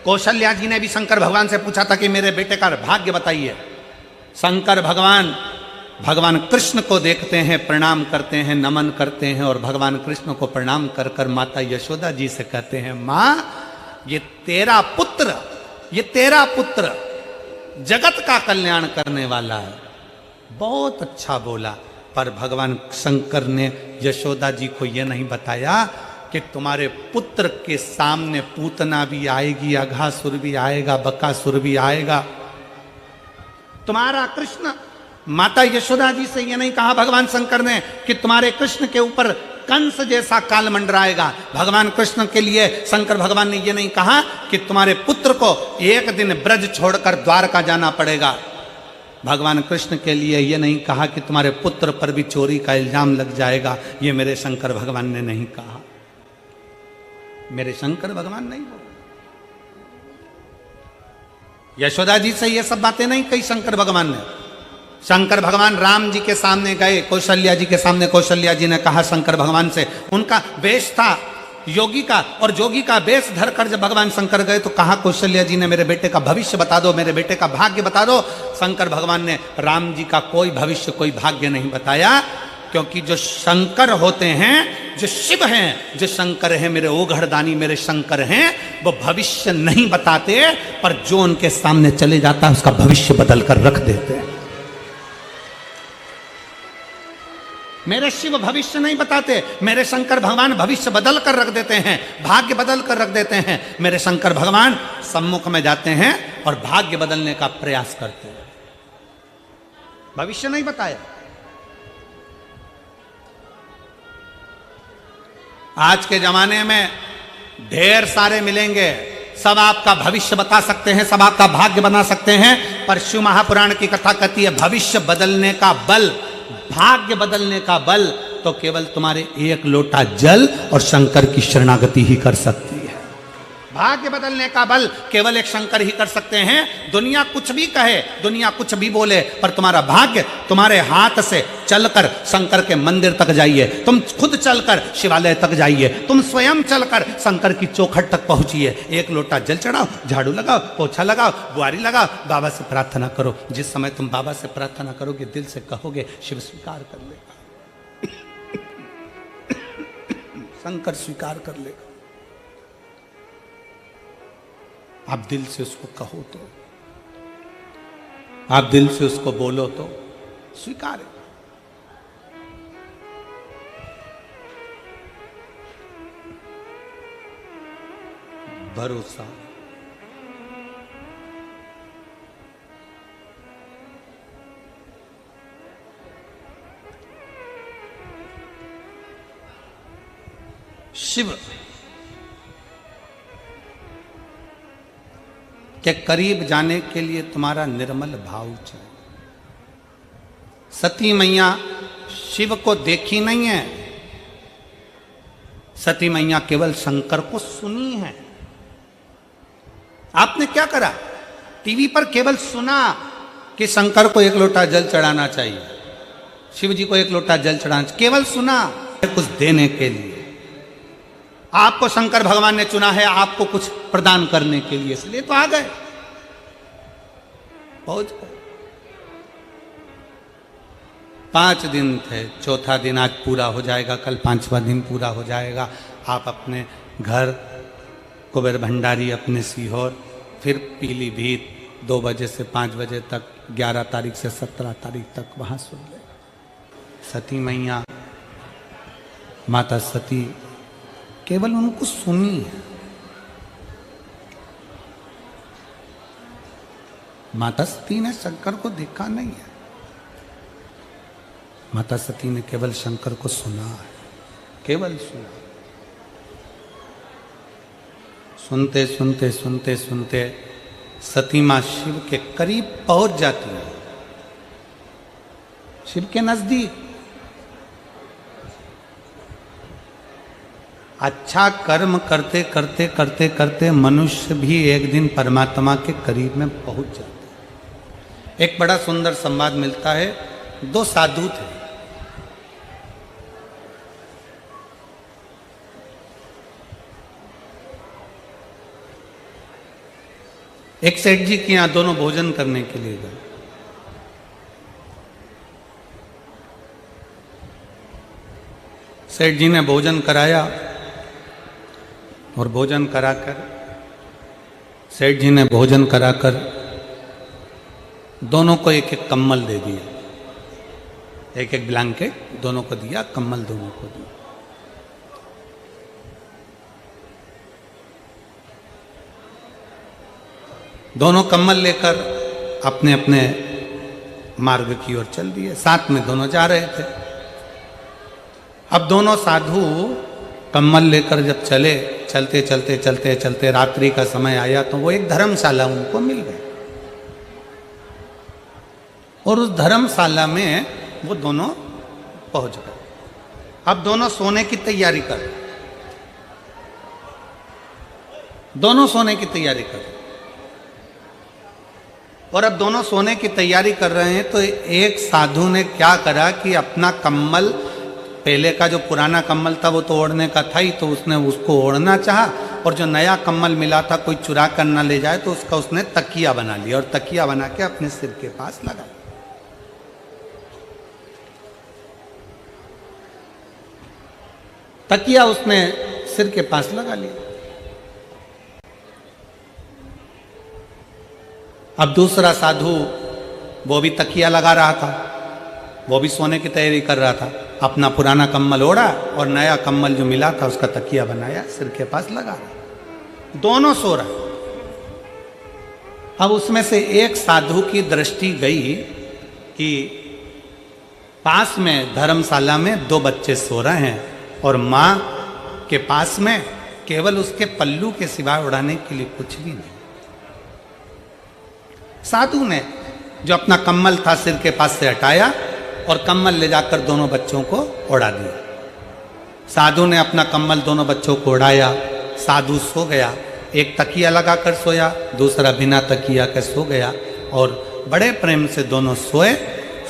कौशल्या जी ने भी शंकर भगवान से पूछा था कि मेरे बेटे का भाग्य बताइए। शंकर भगवान भगवान कृष्ण को देखते हैं, प्रणाम करते हैं, नमन करते हैं, और भगवान कृष्ण को प्रणाम कर कर माता यशोदा जी से कहते हैं, मां ये तेरा पुत्र, ये तेरा पुत्र जगत का कल्याण करने वाला है। बहुत अच्छा बोला, पर भगवान शंकर ने यशोदा जी को यह नहीं बताया कि तुम्हारे पुत्र के सामने पूतना भी आएगी, अघासुर भी आएगा, बकासुर भी आएगा। तुम्हारा कृष्ण, माता यशोदा जी से यह नहीं कहा भगवान शंकर ने कि तुम्हारे कृष्ण के ऊपर कंस जैसा काल मंडराएगा। भगवान कृष्ण के लिए शंकर भगवान ने यह नहीं कहा कि तुम्हारे पुत्र को एक दिन ब्रज छोड़कर द्वारका जाना पड़ेगा। भगवान कृष्ण के लिए यह नहीं कहा कि तुम्हारे पुत्र पर भी चोरी का इल्जाम लग जाएगा। ये मेरे शंकर भगवान ने नहीं कहा, मेरे शंकर भगवान नहीं बोले। यशोदा जी से ये सब बातें नहीं कही शंकर भगवान ने। शंकर भगवान राम जी के सामने गए, कौशल्या जी के सामने, कौशल्या जी ने कहा शंकर भगवान से, उनका वेश था योगी का, और जोगी का वेश धरकर जब भगवान शंकर गए तो कहा कौशल्या जी ने, मेरे बेटे का भविष्य बता दो, मेरे बेटे का भाग्य बता दो। शंकर भगवान ने राम जी का कोई भविष्य, कोई भाग्य नहीं बताया, क्योंकि जो शंकर होते हैं, जो शिव हैं, जो शंकर हैं, मेरे ओघड़दानी मेरे शंकर हैं, वो भविष्य नहीं बताते, पर जो उनके सामने चले जाता है उसका भविष्य बदल कर रख देते हैं। मेरे शिव भविष्य नहीं बताते, मेरे शंकर भगवान भविष्य बदल कर रख देते हैं, भाग्य बदल कर रख देते हैं। मेरे शंकर भगवान सम्मुख में जाते हैं और भाग्य बदलने का प्रयास करते हैं, भविष्य नहीं बताया। आज के जमाने में ढेर सारे मिलेंगे, सब आपका भविष्य बता सकते हैं, सब आपका भाग्य बना सकते हैं, पर शिव महापुराण की कथा कहती है भविष्य बदलने का बल, भाग्य बदलने का बल तो केवल तुम्हारे 1 लोटा जल और शंकर की शरणागति ही कर सकती है। भाग्य बदलने का बल केवल एक शंकर ही कर सकते हैं। दुनिया कुछ भी कहे, दुनिया कुछ भी बोले, पर तुम्हारा भाग्य तुम्हारे हाथ से चलकर शंकर के मंदिर तक जाइए, तुम खुद चलकर शिवालय तक जाइए, तुम स्वयं चलकर शंकर की चौखट तक पहुंचिए। 1 लोटा जल चढ़ाओ, झाड़ू लगाओ, पोछा लगाओ, बुआरी लगाओ, बाबा से प्रार्थना करो। जिस समय तुम बाबा से प्रार्थना करोगे, दिल से कहोगे, शिव स्वीकार कर लेगा, शंकर स्वीकार कर लेगा। आप दिल से उसको कहो तो, आप दिल से उसको बोलो तो स्वीकार है। भरोसा, शिव के करीब जाने के लिए तुम्हारा निर्मल भाव चाहिए। सती मैया शिव को देखी नहीं है, सती मैया केवल शंकर को सुनी है। आपने क्या करा? टीवी पर केवल सुना कि शंकर को 1 लोटा जल चढ़ाना चाहिए, शिव जी को 1 लोटा जल चढ़ाना चाहिए, केवल सुना कुछ देने के लिए। आपको शंकर भगवान ने चुना है आपको कुछ प्रदान करने के लिए, इसलिए तो आ गए, पहुंच गए। 5 दिन थे, चौथा दिन आज पूरा हो जाएगा, कल 5वां दिन पूरा हो जाएगा। आप अपने घर कुबेर भंडारी, अपने सीहोर, फिर पीलीभीत 2 बजे से 5 बजे तक, 11 तारीख से 17 तारीख तक वहां सुन ले। सती मैया, माता सती, केवल उनको सुनी है। माता सती ने शंकर को देखा नहीं है, माता सती ने केवल शंकर को सुना है, केवल सुना। सुनते सुनते सुनते सुनते सती मां शिव के करीब पहुंच जाती है, शिव के नजदीक। अच्छा कर्म करते करते करते करते मनुष्य भी एक दिन परमात्मा के करीब में पहुंच जाता है। एक बड़ा सुंदर संवाद मिलता है। 2 साधु थे, एक सेठ जी के यहां दोनों भोजन करने के लिए गए। सेठ जी ने भोजन कराया और भोजन कराकर, सेठ जी ने भोजन कराकर दोनों को एक एक कम्बल दे दिया, एक एक ब्लैंकेट दोनों को दिया, कम्बल दोनों को दिया। दोनों कम्बल लेकर अपने अपने मार्ग की ओर चल दिए, साथ में दोनों जा रहे थे। अब दोनों साधु कम्बल लेकर जब चले, चलते चलते चलते चलते रात्रि का समय आया तो वो एक धर्मशाला उनको मिल गई, और उस धर्मशाला में वो दोनों पहुंच गए। अब दोनों सोने की तैयारी कर रहे, दोनों सोने की तैयारी कर रहे। और अब दोनों सोने की तैयारी कर रहे हैं तो एक साधु ने क्या करा कि अपना कम्बल, पहले का जो पुराना कम्बल था वो तो ओढ़ने का था ही, तो उसने उसको ओढ़ना चाहा, और जो नया कम्बल मिला था कोई चुरा कर ना ले जाए तो उसका उसने तकिया बना लिया, और तकिया बना के अपने सिर के पास लगा। तकिया उसने सिर के पास लगा लिया। अब दूसरा साधु वो भी तकिया लगा रहा था, वो भी सोने की तैयारी कर रहा था। अपना पुराना कम्बल ओढ़ा और नया कम्बल जो मिला था उसका तकिया बनाया, सिर के पास लगा रहा, दोनों सो रहा। अब उसमें से एक साधु की दृष्टि गई कि पास में धर्मशाला में 2 बच्चे सो रहे हैं और मां के पास में केवल उसके पल्लू के सिवाय उड़ाने के लिए कुछ भी नहीं। साधु ने जो अपना कम्बल था सिर के पास से हटाया और कम्बल ले जाकर दोनों बच्चों को उड़ा दिया। साधु ने अपना कम्बल दोनों बच्चों को उड़ाया, साधु सो गया। एक तकिया लगाकर सोया, दूसरा बिना तकिया के सो गया, और बड़े प्रेम से दोनों सोए।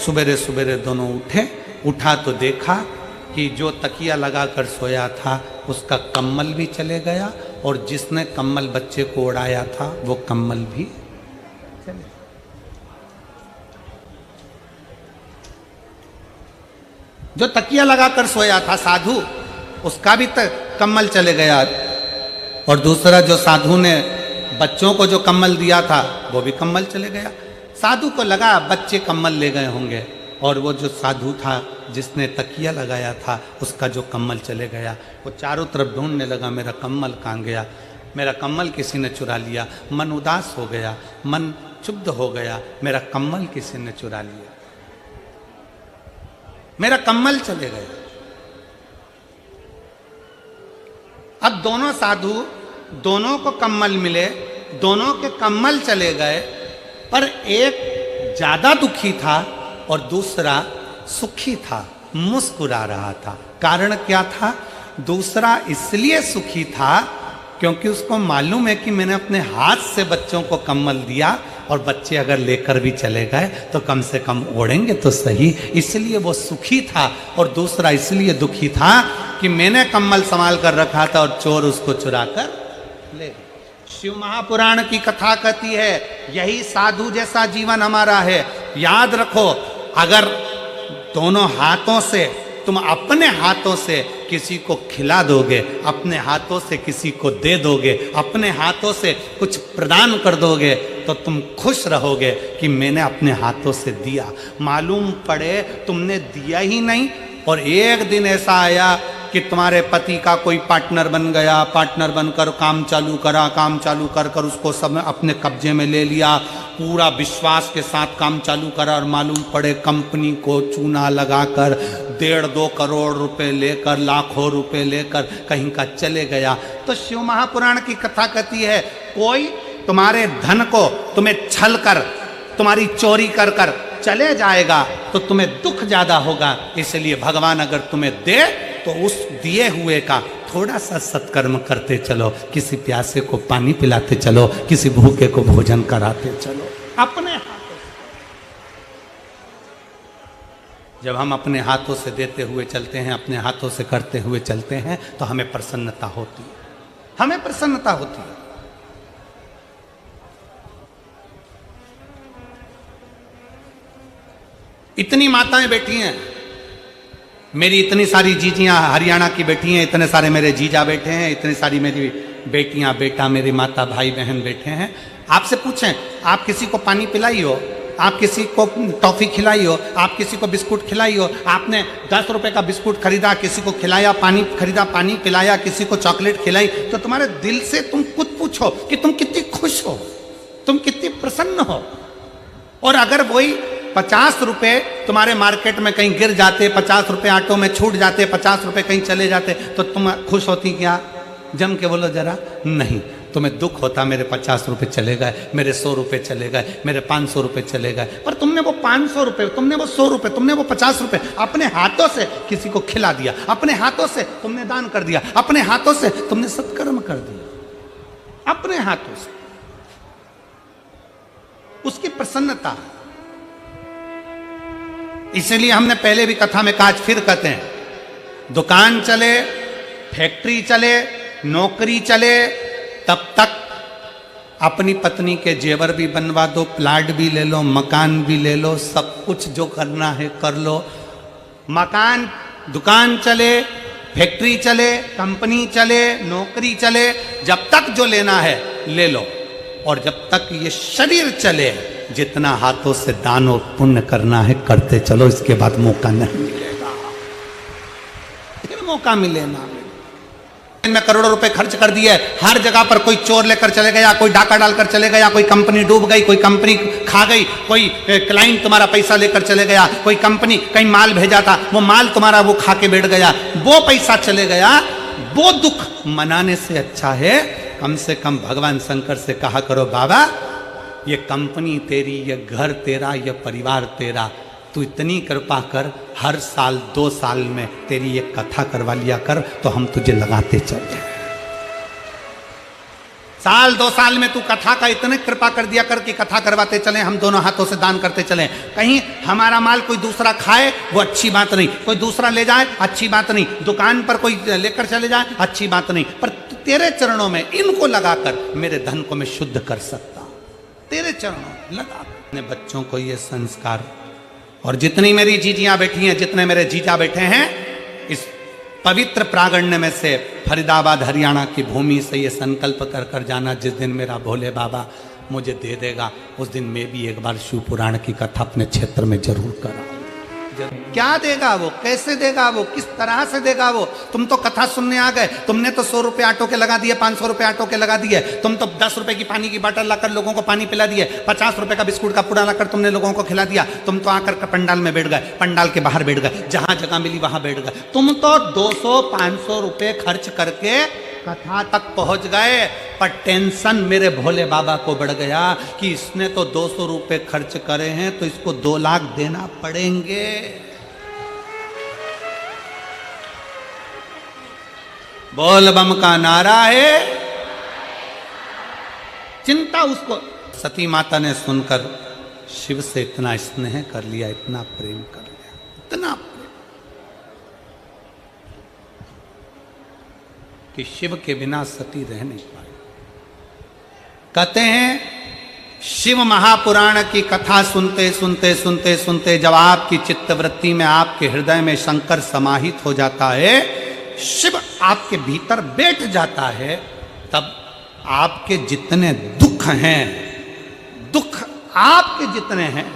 सुबेरे सुबेरे दोनों उठे, उठा तो देखा कि जो तकिया लगाकर सोया था उसका कम्बल भी चले गया, और जिसने कम्बल बच्चे को उड़ाया था वो कम्बल भी चले। जो तकिया लगाकर सोया था साधु, उसका भी कम्बल चले गया, और दूसरा जो साधु ने बच्चों को जो कम्बल दिया था वो भी कम्बल चले गया। साधु को लगा बच्चे कम्बल ले गए होंगे, और वो जो साधु था जिसने तकिया लगाया था उसका जो कम्बल चले गया। वो चारों तरफ ढूंढने लगा, मेरा कम्बल कहाँ गया, मेरा कम्बल किसी ने चुरा लिया। मन उदास हो गया, मन क्षुब्ध हो गया, मेरा कम्बल किसी ने चुरा लिया, मेरा कम्बल चले गए। अब दोनों साधु, दोनों को कम्बल मिले, दोनों के कम्बल चले गए, पर एक ज्यादा दुखी था और दूसरा सुखी था, मुस्कुरा रहा था। कारण क्या था? दूसरा इसलिए सुखी था क्योंकि उसको मालूम है कि मैंने अपने हाथ से बच्चों को कम्बल दिया, और बच्चे अगर लेकर भी चले गए तो कम से कम ओढ़ेंगे तो सही, इसलिए वो सुखी था। और दूसरा इसलिए दुखी था कि मैंने कम्बल संभाल कर रखा था और चोर उसको चुरा कर ले। शिव महापुराण की कथा कहती है यही साधु जैसा जीवन हमारा है। याद रखो, अगर दोनों हाथों से तुम अपने हाथों से किसी को खिला दोगे, अपने हाथों से किसी को दे दोगे, अपने हाथों से कुछ प्रदान कर दोगे, तो तुम खुश रहोगे कि मैंने अपने हाथों से दिया। मालूम पड़े तुमने दिया ही नहीं और एक दिन ऐसा आया कि तुम्हारे पति का कोई पार्टनर बन गया, पार्टनर बनकर काम चालू करा, काम चालू कर कर उसको सब अपने कब्जे में ले लिया, पूरा विश्वास के साथ काम चालू करा और मालूम पड़े कंपनी को चूना लगाकर 1.5-2 करोड़ रुपए लेकर, लाखों रुपए लेकर कहीं का चले गया। तो शिव महापुराण की कथा कहती है कोई तुम्हारे धन को तुम्हें छल कर, तुम्हारी चोरी कर कर चले जाएगा तो तुम्हें दुख ज्यादा होगा। इसलिए भगवान अगर तुम्हें दे तो उस दिए हुए का थोड़ा सा सत्कर्म करते चलो, किसी प्यासे को पानी पिलाते चलो, किसी भूखे को भोजन कराते चलो अपने हाथों से। जब हम अपने हाथों से देते हुए चलते हैं, अपने हाथों से करते हुए चलते हैं, तो हमें प्रसन्नता होती है, हमें प्रसन्नता होती है। इतनी माताएं बैठी हैं, मेरी इतनी सारी जीजियां हरियाणा की बैठी हैं, इतने सारे मेरे जीजा बैठे हैं, इतनी सारी मेरी बेटियां बेटा, मेरी माता भाई बहन बैठे हैं। आपसे पूछें, आप किसी को पानी पिलाई हो, आप किसी को टॉफी खिलाई हो, आप किसी को बिस्कुट खिलाई हो, आपने 10 रुपए का बिस्कुट खरीदा, किसी को खिलाया, पानी खरीदा, पानी पिलाया, किसी को चॉकलेट खिलाई, तो तुम्हारे दिल से तुम खुद पूछो कि तुम कितनी खुश हो, तुम कितनी प्रसन्न हो। और अगर वही 50 रुपए तुम्हारे मार्केट में कहीं गिर जाते, 50 रुपए ऑटो में छूट जाते, 50 रुपए कहीं चले जाते, तो तुम खुश होती क्या? जम के बोलो जरा। नहीं, तुम्हें दुख होता मेरे 50 रुपए चले गए, मेरे 100 रुपए चले गए, मेरे 500 रुपए चले गए। पर तुमने वो 500 रुपए, तुमने वो 100 रुपए, तुमने वो 50 रुपए अपने हाथों से किसी को खिला दिया, अपने हाथों से तुमने दान कर दिया, अपने हाथों से तुमने सत्कर्म कर दिया, अपने हाथों से। उसकी प्रसन्नता। इसलिए हमने पहले भी कथा में कहा, आज फिर कहते हैं, दुकान चले, फैक्ट्री चले, नौकरी चले, तब तक अपनी पत्नी के जेवर भी बनवा दो, प्लाट भी ले लो, मकान भी ले लो, सब कुछ जो करना है कर लो। मकान, दुकान चले, फैक्ट्री चले, कंपनी चले, नौकरी चले, जब तक जो लेना है ले लो। और जब तक ये शरीर चले, जितना हाथों से दान और पुण्य करना है करते चलो। इसके बाद मौका नहीं मिलेगा, फिर मौका मिलेगा। में करोड़ों रुपए खर्च कर दिए, हर जगह पर कोई चोर लेकर चले गया, कोई डाका डालकर चले गया, कोई कंपनी डूब गई, कोई कंपनी खा गई, कोई क्लाइंट तुम्हारा पैसा लेकर चले गया, कोई कंपनी कहीं माल भेजा था, वो माल तुम्हारा वो खा के बैठ गया, वो पैसा चले गया। वो दुख मनाने से अच्छा है कम से कम भगवान शंकर से कहा करो, बाबा ये कंपनी तेरी, ये घर तेरा, ये परिवार तेरा, तू इतनी कृपा कर, हर साल 2 साल में तेरी ये कथा करवा लिया कर, तो हम तुझे लगाते चले। साल 2 साल में तू कथा का इतने कृपा कर दिया कर कि कथा करवाते चले, हम दोनों हाथों से दान करते चले। कहीं हमारा माल कोई दूसरा खाए वो अच्छी बात नहीं, कोई दूसरा ले जाए अच्छी बात नहीं, दुकान पर कोई लेकर चले जाए अच्छी बात नहीं, पर तेरे चरणों में इनको लगाकर मेरे धन को मैं शुद्ध कर सकता, तेरे चरणों लगा। अपने बच्चों को ये संस्कार, और जितनी मेरी जीजियां बैठी हैं, जितने मेरे जीजा बैठे हैं, इस पवित्र प्रागण्य में से, फरीदाबाद हरियाणा की भूमि से ये संकल्प कर कर जाना, जिस दिन मेरा भोले बाबा मुझे दे देगा, उस दिन मैं भी एक बार शिव पुराण की कथा अपने क्षेत्र में जरूर कराऊं। क्या देगा वो, कैसे देगा वो, किस तरह से देगा वो? तुम तो कथा सुनने आ गए, तुमने तो 100 रुपए ऑटो के लगा दिए, 500 रुपए ऑटो के लगा दिए, तुम तो 10 रुपए की पानी की बोतल लाकर लोगों को पानी पिला दिए, 50 रुपए का बिस्कुट का पूड़ा लाकर तुमने लोगों को खिला दिया, तुम तो आकर पंडाल में बैठ गए, पंडाल के बाहर बैठ गए, जहां जगह मिली वहां बैठ गए। तुम तो 200-500 रुपए खर्च करके कथा तक पहुंच गए, पर टेंशन मेरे भोले बाबा को बढ़ गया कि इसने तो 200 रुपए खर्च करे हैं, तो इसको 2 लाख देना पड़ेंगे। बोल बम का नारा है। चिंता उसको। सती माता ने सुनकर शिव से इतना स्नेह कर लिया, इतना प्रेम कर लिया, इतना प्रेम। कि शिव के बिना सती रह नहीं पाए। कहते हैं शिव महापुराण की कथा सुनते सुनते सुनते सुनते जब आपकी चित्तवृत्ति में, आपके हृदय में शंकर समाहित हो जाता है, शिव आपके भीतर बैठ जाता है, तब आपके जितने दुख हैं, दुख आपके जितने हैं,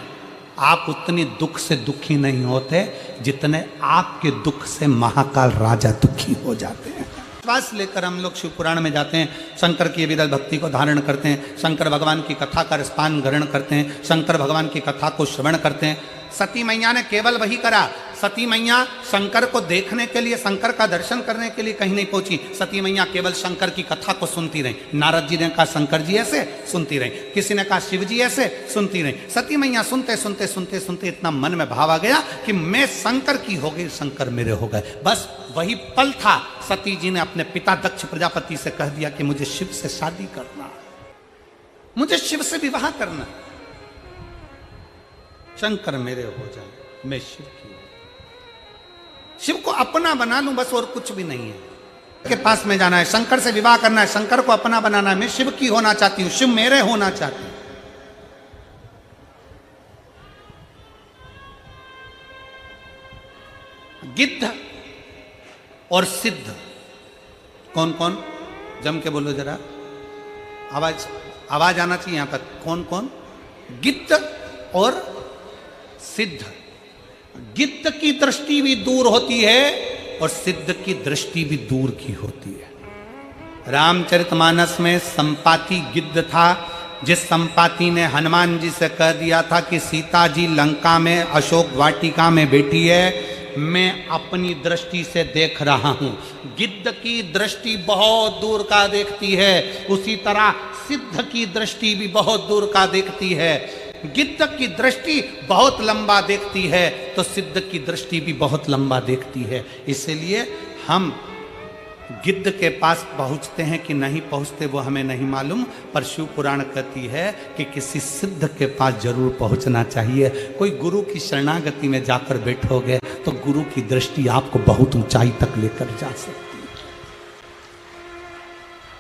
आप उतनी दुख से दुखी नहीं होते जितने आपके दुख से महाकाल राजा दुखी हो जाते हैं। विश्वास लेकर हम लोग शिव पुराण में जाते हैं, शंकर की विरल भक्ति को धारण करते हैं, शंकर भगवान की कथा का रसपान ग्रहण करते हैं, शंकर भगवान की कथा को श्रवण करते हैं। सती मैया ने केवल वही करा। सती मैया शंकर को देखने के लिए, शंकर का दर्शन करने के लिए कहीं नहीं पहुंची। सती मैया केवल शंकर की कथा को सुनती रही। नारद जी ने कहा शंकर जी ऐसे, सुनती रही। किसी ने कहा शिव जी ऐसे, सुनती रही। सती मैया सुनते सुनते सुनते सुनते इतना मन में भाव आ गया कि मैं शंकर की हो गई, शंकर मेरे हो गए। बस वही पल था, सती जी ने अपने पिता दक्ष प्रजापति से कह दिया कि मुझे शिव से शादी करना, मुझे शिव से विवाह करना, शंकर मेरे हो जाए, मैं शिव की, शिव को अपना बना लूं, बस और कुछ भी नहीं है। के पास में जाना है, शंकर से विवाह करना है, शंकर को अपना बनाना है, मैं शिव की होना चाहती हूं, शिव मेरे होना चाहती हूं। गिद्ध और सिद्ध कौन कौन, जम के बोलो जरा, आवाज आना चाहिए यहां पर। कौन कौन? गिद्ध और सिद्ध। गिद्ध की दृष्टि भी दूर होती है और सिद्ध की दृष्टि भी दूर की होती है। रामचरितमानस में संपाति गिद्ध था, जिस संपाति ने हनुमान जी से कह दिया था कि सीता जी लंका में अशोक वाटिका में बैठी है, मैं अपनी दृष्टि से देख रहा हूं। गिद्ध की दृष्टि बहुत दूर का देखती है, उसी तरह सिद्ध की दृष्टि भी बहुत दूर का देखती है। गिद्ध की दृष्टि बहुत लंबा देखती है तो सिद्ध की दृष्टि भी बहुत लंबा देखती है। इसलिए हम गिद्ध के पास पहुंचते हैं कि नहीं पहुंचते वो हमें नहीं मालूम, पर शिव पुराण कहती है कि किसी सिद्ध के पास जरूर पहुंचना चाहिए। कोई गुरु की शरणागति में जाकर बैठोगे तो गुरु की दृष्टि आपको बहुत ऊंचाई तक लेकर जा सकती है।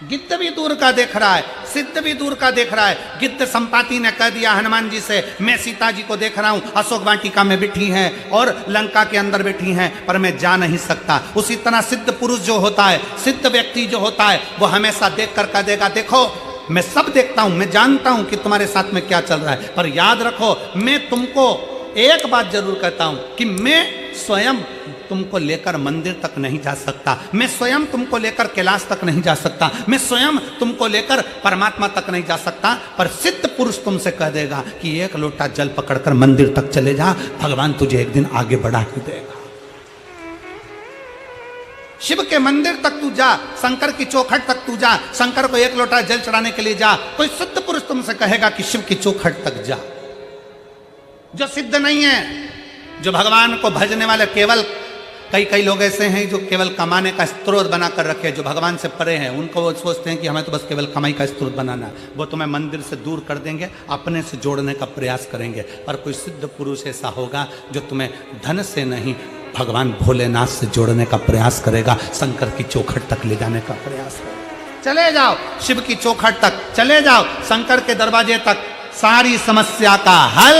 गिद्ध भी दूर का देख रहा है, सिद्ध भी दूर का देख रहा है। गिद्ध संपाति ने कह दिया हनुमान जी से, मैं सीता जी को देख रहा हूं, अशोक वाटिका में बैठी हैं और लंका के अंदर बैठी हैं, पर मैं जा नहीं सकता। उसी तरह सिद्ध पुरुष जो होता है, सिद्ध व्यक्ति जो होता है, वो हमेशा देख कर कह देगा, देखो मैं सब देखता हूं, मैं जानता हूं कि तुम्हारे साथ में क्या चल रहा है, पर याद रखो मैं तुमको एक बात जरूर कहता हूं कि मैं स्वयं तुमको लेकर मंदिर तक नहीं जा सकता, मैं स्वयं तुमको लेकर कैलाश तक नहीं जा सकता, मैं स्वयं तुमको लेकर परमात्मा तक नहीं जा सकता, पर सिद्ध पुरुष तुमसे कह देगा कि एक लोटा जल पकड़कर मंदिर तक चले जा, भगवान तुझे एक दिन आगे बढ़ा ही देगा। शिव के मंदिर तक तू जा, शंकर की चौखट तक तू जा, शंकर को एक लोटा जल चढ़ाने के लिए जा। कोई सिद्ध पुरुष तुमसे कहेगा कि शिव की चौखट तक जा। जो सिद्ध नहीं है, जो भगवान को भजने वाले, केवल कई लोग ऐसे हैं जो केवल कमाने का स्रोत बनाकर रखे, जो भगवान से परे हैं, उनको वो सोचते हैं कि हमें तो बस केवल कमाई का स्रोत बनाना है। वो तुम्हें मंदिर से दूर कर देंगे, अपने से जोड़ने का प्रयास करेंगे। पर कोई सिद्ध पुरुष ऐसा होगा जो तुम्हें धन से नहीं, भगवान भोलेनाथ से जोड़ने का प्रयास करेगा, शंकर की चौखट तक ले जाने का प्रयास करेगा। चले जाओ शिव की चौखट तक, चले जाओ शंकर के दरवाजे तक, सारी समस्या का हल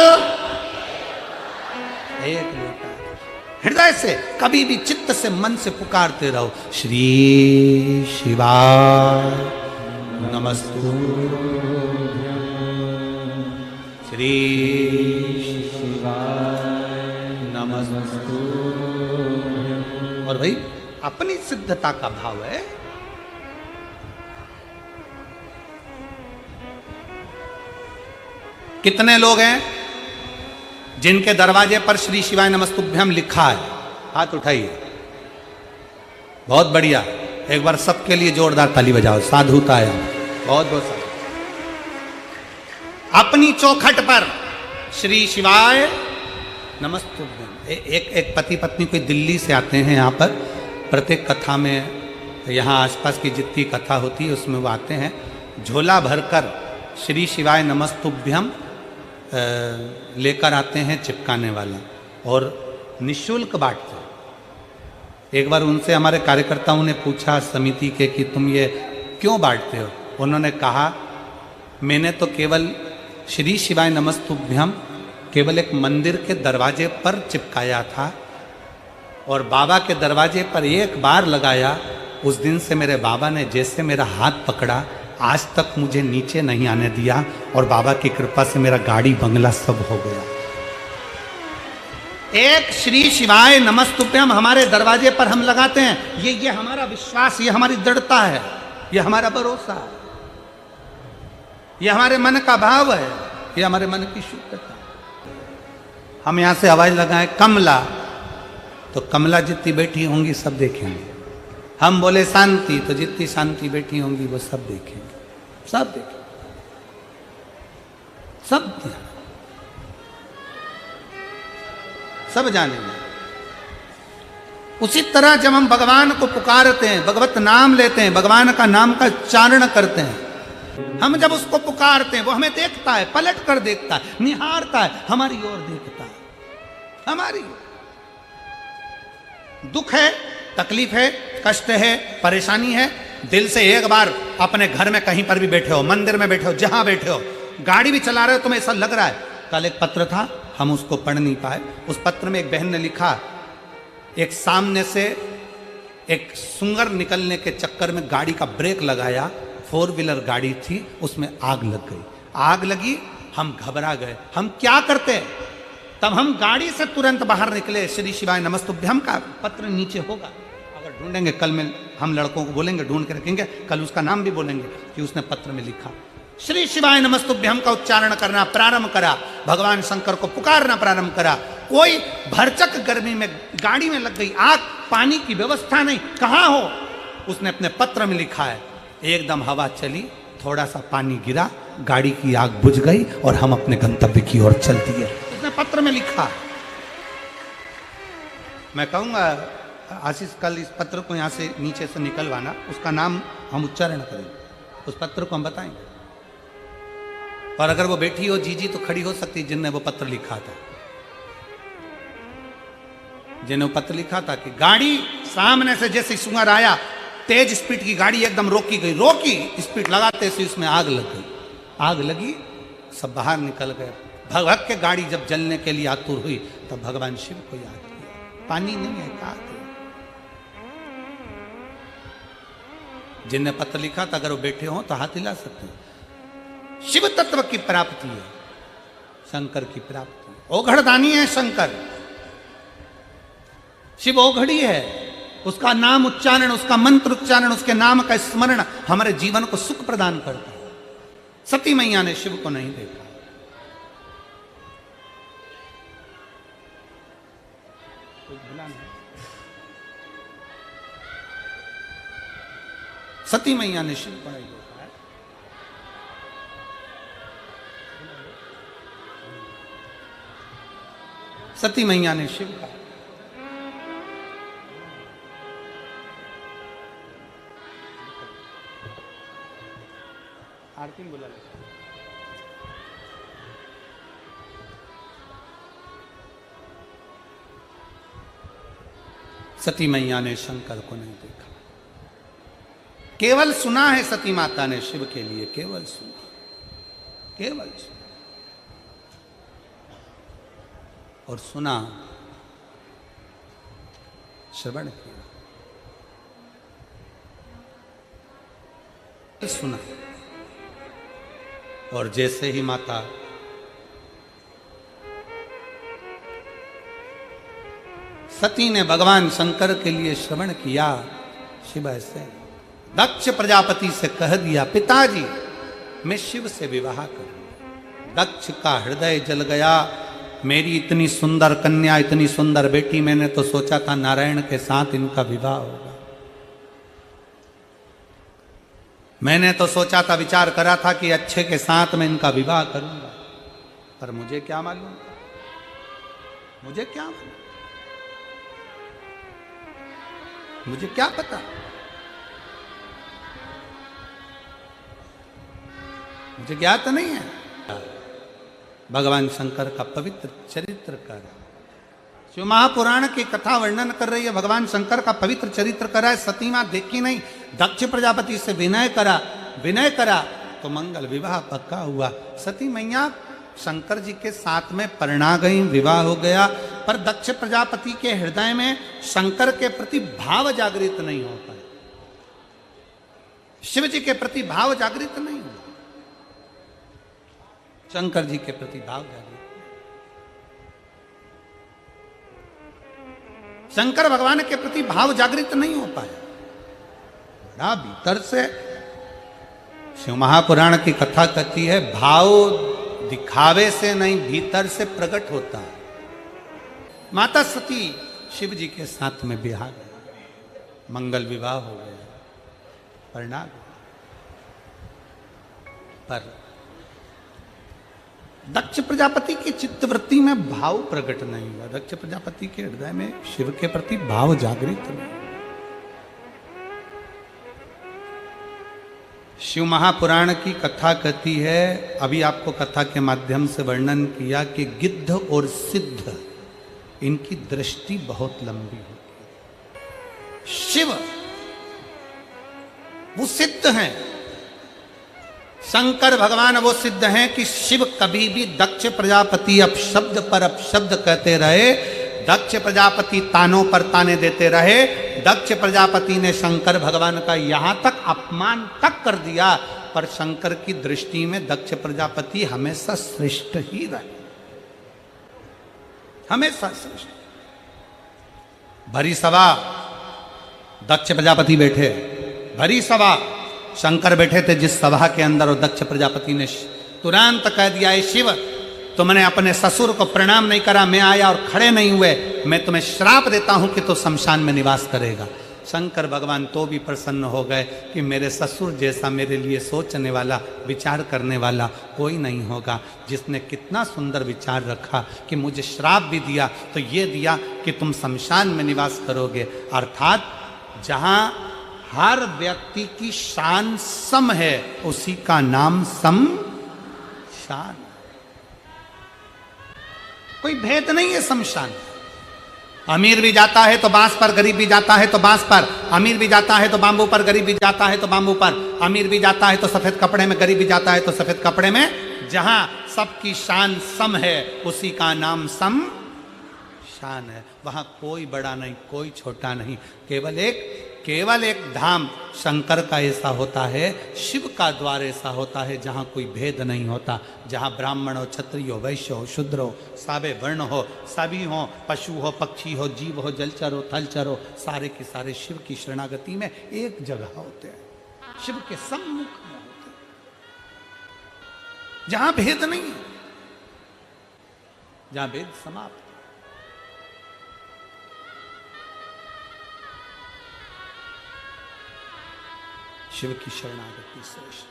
एक लोटा। हृदय से कभी भी चित्त से मन से पुकारते रहो, श्री शिवाय नमस्तुभ्यं, श्री शिवाय नमस्तुभ्यं। और भाई अपनी सिद्धता का भाव है। कितने लोग हैं जिनके दरवाजे पर श्री शिवाय नमस्तुभ्यम लिखा है? हाथ उठाइए। बहुत बढ़िया, एक बार सबके लिए जोरदार ताली बजाओ। साधुता है, बहुत बहुत साधु। अपनी चौखट पर श्री शिवाय नमस्तुभ्यम। एक पति पत्नी कोई दिल्ली से आते हैं यहाँ पर, प्रत्येक कथा में, यहाँ आसपास की जितनी कथा होती है उसमें वो आते हैं, झोला भरकर श्री शिवाय नमस्तुभ्यम लेकर आते हैं चिपकाने वाला, और निःशुल्क बांटते हैं। एक बार उनसे हमारे कार्यकर्ताओं ने पूछा समिति के कि तुम ये क्यों बांटते हो? उन्होंने कहा मैंने तो केवल श्री शिवाय नमस्तुभ्यम केवल एक मंदिर के दरवाजे पर चिपकाया था और बाबा के दरवाजे पर एक बार लगाया। उस दिन से मेरे बाबा ने जैसे मेरा हाथ पकड़ा आज तक मुझे नीचे नहीं आने दिया और बाबा की कृपा से मेरा गाड़ी बंगला सब हो गया। एक श्री शिवाय नमस्तुभ्यम हमारे दरवाजे पर हम लगाते हैं। ये हमारा विश्वास, ये हमारी दृढ़ता है, ये हमारा भरोसा है, ये हमारे मन का भाव है, ये हमारे मन की शुद्धता। हम यहां से आवाज लगाएं कमला, तो कमला जितनी बैठी होंगी सब देखेंगे। हम बोले शांति, तो जितनी शांति बैठी होंगी वो सब देखेंगे, सब देखेंगे, सब जानेंगे। उसी तरह जब हम भगवान को पुकारते हैं, भगवत नाम लेते हैं, भगवान का नाम का उच्चारण करते हैं, हम जब उसको पुकारते हैं वो हमें देखता है, पलट कर देखता है, निहारता है, हमारी ओर देखता है। हमारी दुख है, तकलीफ है, कष्ट है, परेशानी है, दिल से एक बार अपने घर में कहीं पर भी बैठे हो, मंदिर में बैठे हो, जहां बैठे हो, गाड़ी भी चला रहे हो, तुम्हें ऐसा लग रहा है। कल एक पत्र था, हम उसको पढ़ नहीं पाए। उस पत्र में एक बहन ने लिखा, एक सामने से एक सुंगर निकलने के चक्कर में गाड़ी का ब्रेक लगाया, 4 व्हीलर गाड़ी थी, उसमें आग लग गई। आग लगी, हम घबरा गए। हम क्या करते? तब हम गाड़ी से तुरंत बाहर निकले। श्री शिवाय नमस्तुभ्यम का पत्र नीचे होगा, अगर ढूंढेंगे कल में हम लड़कों को बोलेंगे, ढूंढ के रखेंगे, कल उसका नाम भी बोलेंगे कि उसने पत्र में लिखा। श्री शिवाय नमस्तुभ्यम का उच्चारण करना प्रारंभ करा, भगवान शंकर को पुकारना प्रारंभ करा। कोई भरचक गर्मी में गाड़ी में लग गई आग, पानी की व्यवस्था नहीं, कहां हो? उसने अपने पत्र में लिखा है। एकदम हवा चली, थोड़ा सा पानी गिरा, गाड़ी की आग बुझ गई और हम अपने गंतव्य की ओर चल दिए। उसने पत्र में लिखा। मैं कहूंगा आशीष कल इस पत्र को यहां से नीचे से निकलवाना, उसका नाम हम उच्चारण करेंगे, उस पत्र को हम बताएंगे। और अगर वो बैठी हो जीजी तो खड़ी हो सकती, जिनने वो पत्र लिखा था, जिन्हें वो पत्र लिखा था कि गाड़ी सामने से जैसे सुंगर आया, तेज स्पीड की गाड़ी एकदम रोकी गई, रोकी स्पीड लगाते से उसमें आग लग गई। आग लगी, सब बाहर निकल गए। भगभग के गाड़ी जब जलने के लिए आतुर हुई तब भगवान शिव को याद किया। पानी नहीं है, कहा जिनने पत्र लिखा था अगर वो बैठे हो तो हाथ हिला सकते हैं। शिव तत्व की प्राप्ति है, शंकर की प्राप्ति। ओघड़दानी है शंकर, शिव ओघड़ी है। उसका नाम उच्चारण, उसका मंत्र उच्चारण, उसके नाम का स्मरण हमारे जीवन को सुख प्रदान करता है। सती मैया ने शिव को नहीं देखा, सती मैया ने शिव को नहीं देखा। सती मैया ने शिव का आरती में बुला ले। सती मैया ने शंकर को नहीं देखा, केवल सुना है। सती माता ने शिव के लिए केवल सुना, केवल सुना। और सुना, श्रवण किया, सुना। और जैसे ही माता सती ने भगवान शंकर के लिए श्रवण किया, शिव ऐसे दक्ष प्रजापति से कह दिया, पिताजी मैं शिव से विवाह करूंगा। दक्ष का हृदय जल गया। मेरी इतनी सुंदर कन्या, इतनी सुंदर बेटी, मैंने तो सोचा था नारायण के साथ इनका विवाह होगा। मैंने तो सोचा था, विचार करा था कि अच्छे के साथ मैं इनका विवाह करूंगा, पर मुझे क्या मालूम था, मुझे क्या मालूम, मुझे क्या पता, मुझे ज्ञात नहीं है। भगवान शंकर का पवित्र चरित्र कर शिव महापुराण की कथा वर्णन कर रही है, भगवान शंकर का पवित्र चरित्र करा है। सती मां देखी नहीं, दक्ष प्रजापति से विनय करा तो मंगल विवाह पक्का हुआ। सती मैया शंकर जी के साथ में परिणा गई, विवाह हो गया, पर दक्ष प्रजापति के हृदय में शंकर के प्रति भाव जागृत नहीं हो पाए, शिव जी के प्रति भाव जागृत नहीं हुआ, शंकर जी के प्रति भाव जागृत। शंकर भगवान के प्रति भाव जागृत नहीं हो पाया। बड़ा भीतर से शिव महापुराण की कथा कहती है, भाव दिखावे से नहीं भीतर से प्रकट होता है। माता सती शिव जी के साथ में बिहा गया, मंगल विवाह हो गया, परिणा गया, पर दक्ष प्रजापति की चित्तवृत्ति में भाव प्रकट नहीं हुआ। दक्ष प्रजापति के हृदय में शिव के प्रति भाव जागृत नहीं। शिव महापुराण की कथा कहती है, अभी आपको कथा के माध्यम से वर्णन किया कि गिद्ध और सिद्ध इनकी दृष्टि बहुत लंबी होती है। शिव वो सिद्ध हैं, शंकर भगवान वो सिद्ध हैं कि शिव कभी भी दक्ष प्रजापति अपशब्द पर अपशब्द कहते रहे, दक्ष प्रजापति तानों पर ताने देते रहे, दक्ष प्रजापति ने शंकर भगवान का यहां तक अपमान तक कर दिया, पर शंकर की दृष्टि में दक्ष प्रजापति हमेशा श्रेष्ठ ही रहे, हमेशा श्रेष्ठ। भरी सभा दक्ष प्रजापति बैठे, भरी सभा शंकर बैठे थे जिस सभा के अंदर, और दक्ष प्रजापति ने तुरंत कह दिया, शिव तुमने अपने ससुर को प्रणाम नहीं करा, मैं आया और खड़े नहीं हुए, मैं तुम्हें श्राप देता हूं कि तो शमशान में निवास करेगा। शंकर भगवान तो भी प्रसन्न हो गए कि मेरे ससुर जैसा मेरे लिए सोचने वाला, विचार करने वाला कोई नहीं होगा, जिसने कितना सुंदर विचार रखा कि मुझे श्राप भी दिया तो ये दिया कि तुम शमशान में निवास करोगे। अर्थात जहां हर व्यक्ति की शान सम है, उसी का नाम शमशान। कोई भेद नहीं है शमशान। अमीर भी जाता है तो बांस पर, गरीब भी जाता है तो बांस पर, अमीर भी जाता है तो बांबू पर, गरीब भी जाता है तो बांबू पर, अमीर भी जाता है तो सफेद कपड़े में, गरीब भी जाता है तो सफेद कपड़े में। जहां सबकी शान सम है, उसी का नाम शमशान है। वहां कोई बड़ा नहीं, कोई छोटा नहीं, केवल एक धाम शंकर का ऐसा होता है, शिव का द्वार ऐसा होता है जहाँ कोई भेद नहीं होता, जहाँ ब्राह्मण हो, क्षत्रिय हो, वैश्य हो, शूद्र हो, साबे वर्ण हो, सभी हो, पशु हो, पक्षी हो, जीव हो, जलचर हो, थलचर हो, सारे के सारे शिव की शरणागति में एक जगह होते हैं, शिव के सम्मुख में होते हैं, जहाँ भेद नहीं है, जहाँ भेद समाप्त। शिव की शरणागति श्रेष्ठ।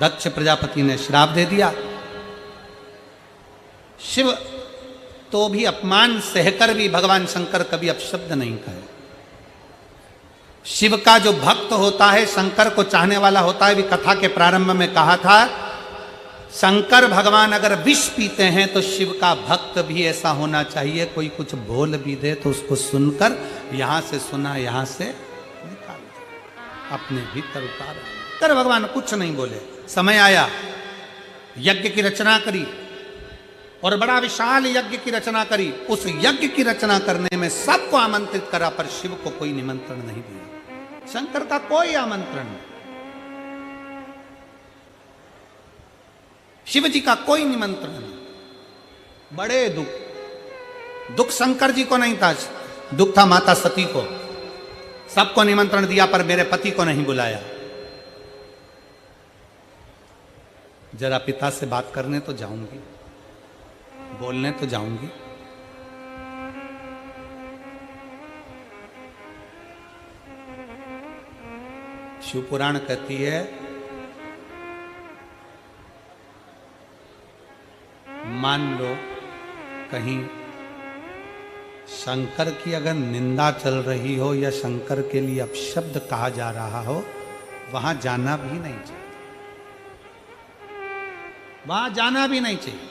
दक्ष प्रजापति ने श्राप दे दिया, शिव तो भी अपमान सहकर भी भगवान शंकर कभी अपशब्द नहीं कहे। शिव का जो भक्त होता है, शंकर को चाहने वाला होता है, भी कथा के प्रारंभ में कहा था, शंकर भगवान अगर विष पीते हैं तो शिव का भक्त भी ऐसा होना चाहिए, कोई कुछ बोल भी दे तो उसको सुनकर, यहां से सुना यहां से निकाल अपने भीतर उतारा। कर भगवान कुछ नहीं बोले। समय आया, यज्ञ की रचना करी, और बड़ा विशाल यज्ञ की रचना करी। उस यज्ञ की रचना करने में सबको आमंत्रित करा, पर शिव को कोई निमंत्रण नहीं दिया, शंकर का कोई आमंत्रण नहीं, शिव जी का कोई निमंत्रण नहीं। बड़े दुख शंकर जी को नहीं था, दुख था माता सती को। सबको निमंत्रण दिया पर मेरे पति को नहीं बुलाया। जरा पिता से बात करने तो जाऊंगी, बोलने तो जाऊंगी। शिव पुराण कहती है, मान लो कहीं शंकर की अगर निंदा चल रही हो या शंकर के लिए अपशब्द कहा जा रहा हो, वहां जाना भी नहीं चाहिए, वहां जाना भी नहीं चाहिए।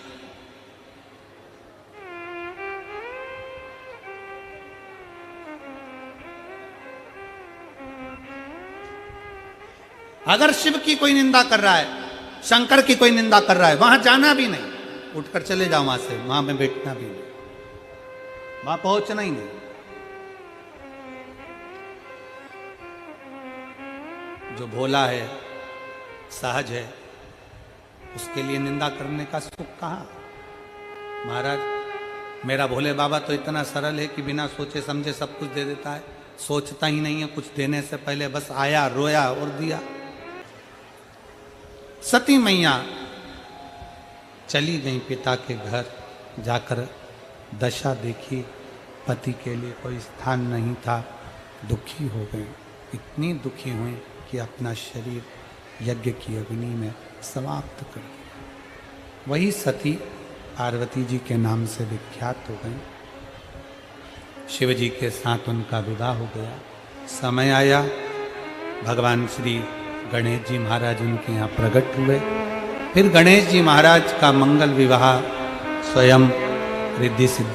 अगर शिव की कोई निंदा कर रहा है, शंकर की कोई निंदा कर रहा है, वहां जाना भी नहीं, उठकर चले जाओ वहां से, वहां में बैठना भी नहीं, वहां पहुंचना ही नहीं। जो भोला है, सहज है, उसके लिए निंदा करने का सुख कहां। महाराज, मेरा भोले बाबा तो इतना सरल है कि बिना सोचे समझे सब कुछ दे देता है, सोचता ही नहीं है कुछ देने से पहले, बस आया, रोया और दिया। सती मैया चली गई पिता के घर, जाकर दशा देखी, पति के लिए कोई स्थान नहीं था, दुखी हो गई, इतनी दुखी हुई कि अपना शरीर यज्ञ की अग्नि में समाप्त कर दिया। वही सती पार्वती जी के नाम से विख्यात हो गई। शिव जी के साथ उनका विवाह हो गया। समय आया, भगवान श्री गणेश जी महाराज उनके यहाँ प्रकट हुए। फिर गणेश जी महाराज का मंगल विवाह स्वयं रिद्धि सिद्धि